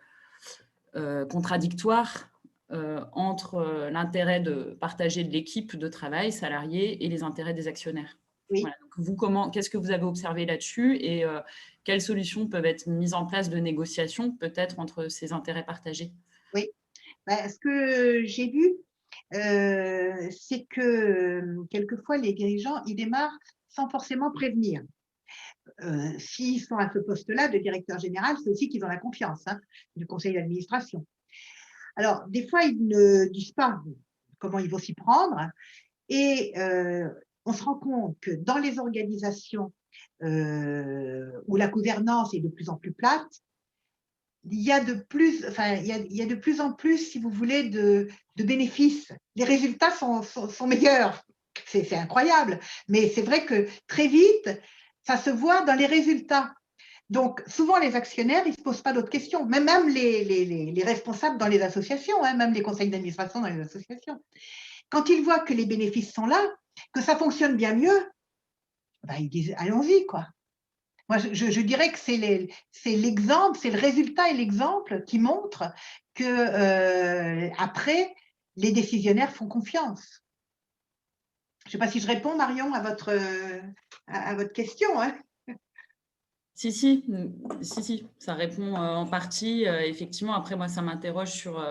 contradictoires entre l'intérêt de partager de l'équipe de travail, salariés, et les intérêts des actionnaires. Oui. Voilà. Donc qu'est-ce que vous avez observé là-dessus et quelles solutions peuvent être mises en place de négociation peut-être entre ces intérêts partagés? Oui. Ben, ce que j'ai vu, c'est que quelquefois les dirigeants, ils démarrent sans forcément prévenir. S'ils sont à ce poste-là de directeur général, c'est aussi qu'ils ont la confiance du conseil d'administration. Alors, des fois, ils ne disent pas comment ils vont s'y prendre et on se rend compte que dans les organisations où la gouvernance est de plus en plus plate, il y a de plus en plus, si vous voulez, de bénéfices. Les résultats sont meilleurs. C'est incroyable, mais c'est vrai que très vite, ça se voit dans les résultats. Donc, souvent, les actionnaires, ils ne se posent pas d'autres questions. Même les responsables dans les associations, hein, même les conseils d'administration dans les associations. Quand ils voient que les bénéfices sont là, que ça fonctionne bien mieux, ben, ils disent allons-y, quoi. Moi, je dirais que c'est l'exemple, c'est le résultat et l'exemple qui montre que après, les décisionnaires font confiance. Je ne sais pas si je réponds, Marion, à votre question. Hein. Si, ça répond en partie. Effectivement, après, moi, ça m'interroge sur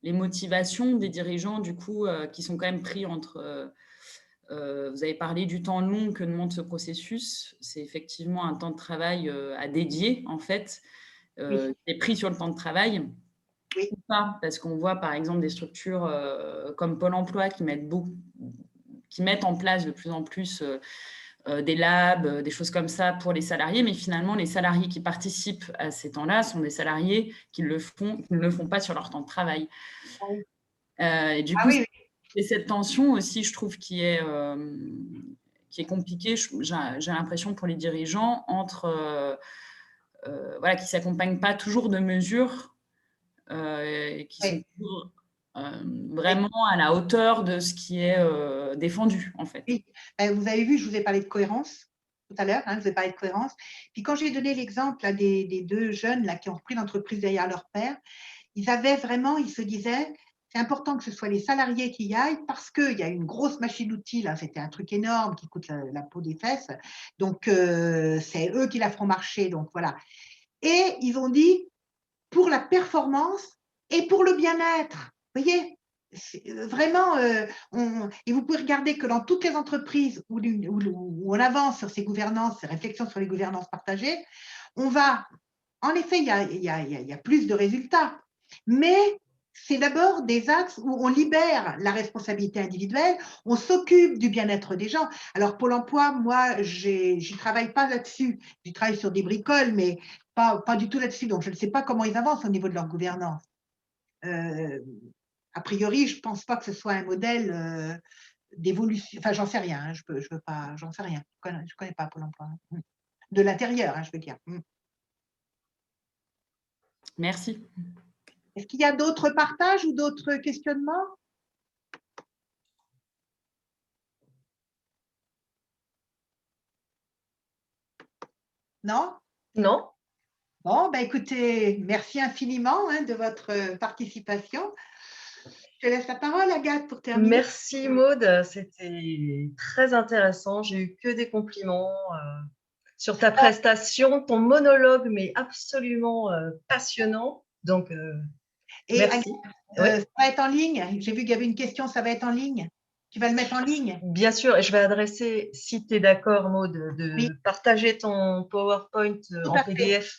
les motivations des dirigeants, du coup, qui sont quand même pris entre… vous avez parlé du temps long que demande ce processus. C'est effectivement un temps de travail à dédier, en fait, Oui. qui est pris sur le temps de travail. Oui. Ou pas, parce qu'on voit, par exemple, des structures comme Pôle emploi qui mettent en place de plus en plus des labs, des choses comme ça pour les salariés, mais finalement, les salariés qui participent à ces temps-là sont des salariés qui ne le font pas sur leur temps de travail. Et du coup, oui. c'est cette tension aussi, je trouve, qui est compliquée, j'ai l'impression, pour les dirigeants, entre voilà, qui ne s'accompagnent pas toujours de mesures qui sont toujours vraiment à la hauteur de ce qui est défendu, en fait. Oui, vous avez vu, je vous ai parlé de cohérence tout à l'heure, hein, je vous ai parlé de cohérence. Puis quand j'ai donné l'exemple des deux jeunes là, qui ont repris l'entreprise derrière leur père, ils se disaient, c'est important que ce soit les salariés qui y aillent parce qu'il y a une grosse machine outil, là, c'était un truc énorme qui coûte la peau des fesses, donc c'est eux qui la feront marcher, donc voilà. Et ils ont dit, pour la performance et pour le bien-être, vous voyez, vraiment, et vous pouvez regarder que dans toutes les entreprises où on avance sur ces gouvernances, ces réflexions sur les gouvernances partagées, on va, en effet, il y a plus de résultats, mais c'est d'abord des axes où on libère la responsabilité individuelle, on s'occupe du bien-être des gens. Alors, Pôle emploi, moi, j'y travaille pas là-dessus, j'y travaille sur des bricoles, mais pas du tout là-dessus, donc je ne sais pas comment ils avancent au niveau de leur gouvernance. A priori, je ne pense pas que ce soit un modèle d'évolution. Enfin, j'en sais rien. Hein, je veux pas. J'en sais rien. Je connais pas Pôle emploi. De l'intérieur, hein, je veux dire. Merci. Est-ce qu'il y a d'autres partages ou d'autres questionnements? Non? Non? Bon, ben écoutez, merci infiniment de votre participation. Je te laisse la parole, Agathe, pour terminer. Merci Maude, c'était très intéressant. J'ai eu que des compliments sur ta prestation, ton monologue, mais absolument passionnant. Donc, Et merci. Agathe, ça va être en ligne. J'ai vu qu'il y avait une question, ça va être en ligne. Tu vas le mettre en ligne? Bien sûr, et je vais adresser, si tu es d'accord, Maud, de partager ton PowerPoint en PDF.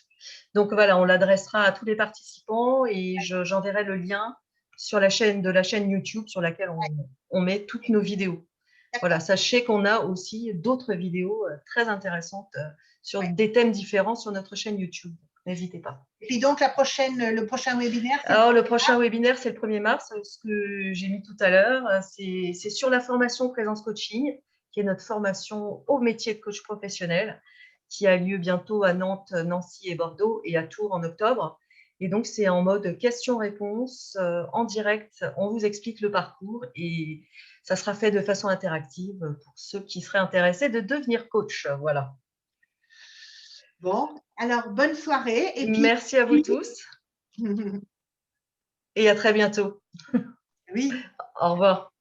Donc voilà, on l'adressera à tous les participants et j'enverrai le lien sur la chaîne YouTube sur laquelle on met toutes nos vidéos. Voilà, sachez qu'on a aussi d'autres vidéos très intéressantes sur des thèmes différents sur notre chaîne YouTube. N'hésitez pas. Et puis donc, le prochain webinaire, alors, le prochain webinaire, c'est le 1er mars, ce que j'ai mis tout à l'heure. C'est sur la formation Présence Coaching, qui est notre formation au métier de coach professionnel, qui a lieu bientôt à Nantes, Nancy et Bordeaux, et à Tours en octobre. Et donc, c'est en mode questions-réponses, en direct. On vous explique le parcours et ça sera fait de façon interactive pour ceux qui seraient intéressés de devenir coach. Voilà. Bon, alors bonne soirée. Et puis, merci à vous tous. Et à très bientôt. Oui. Au revoir.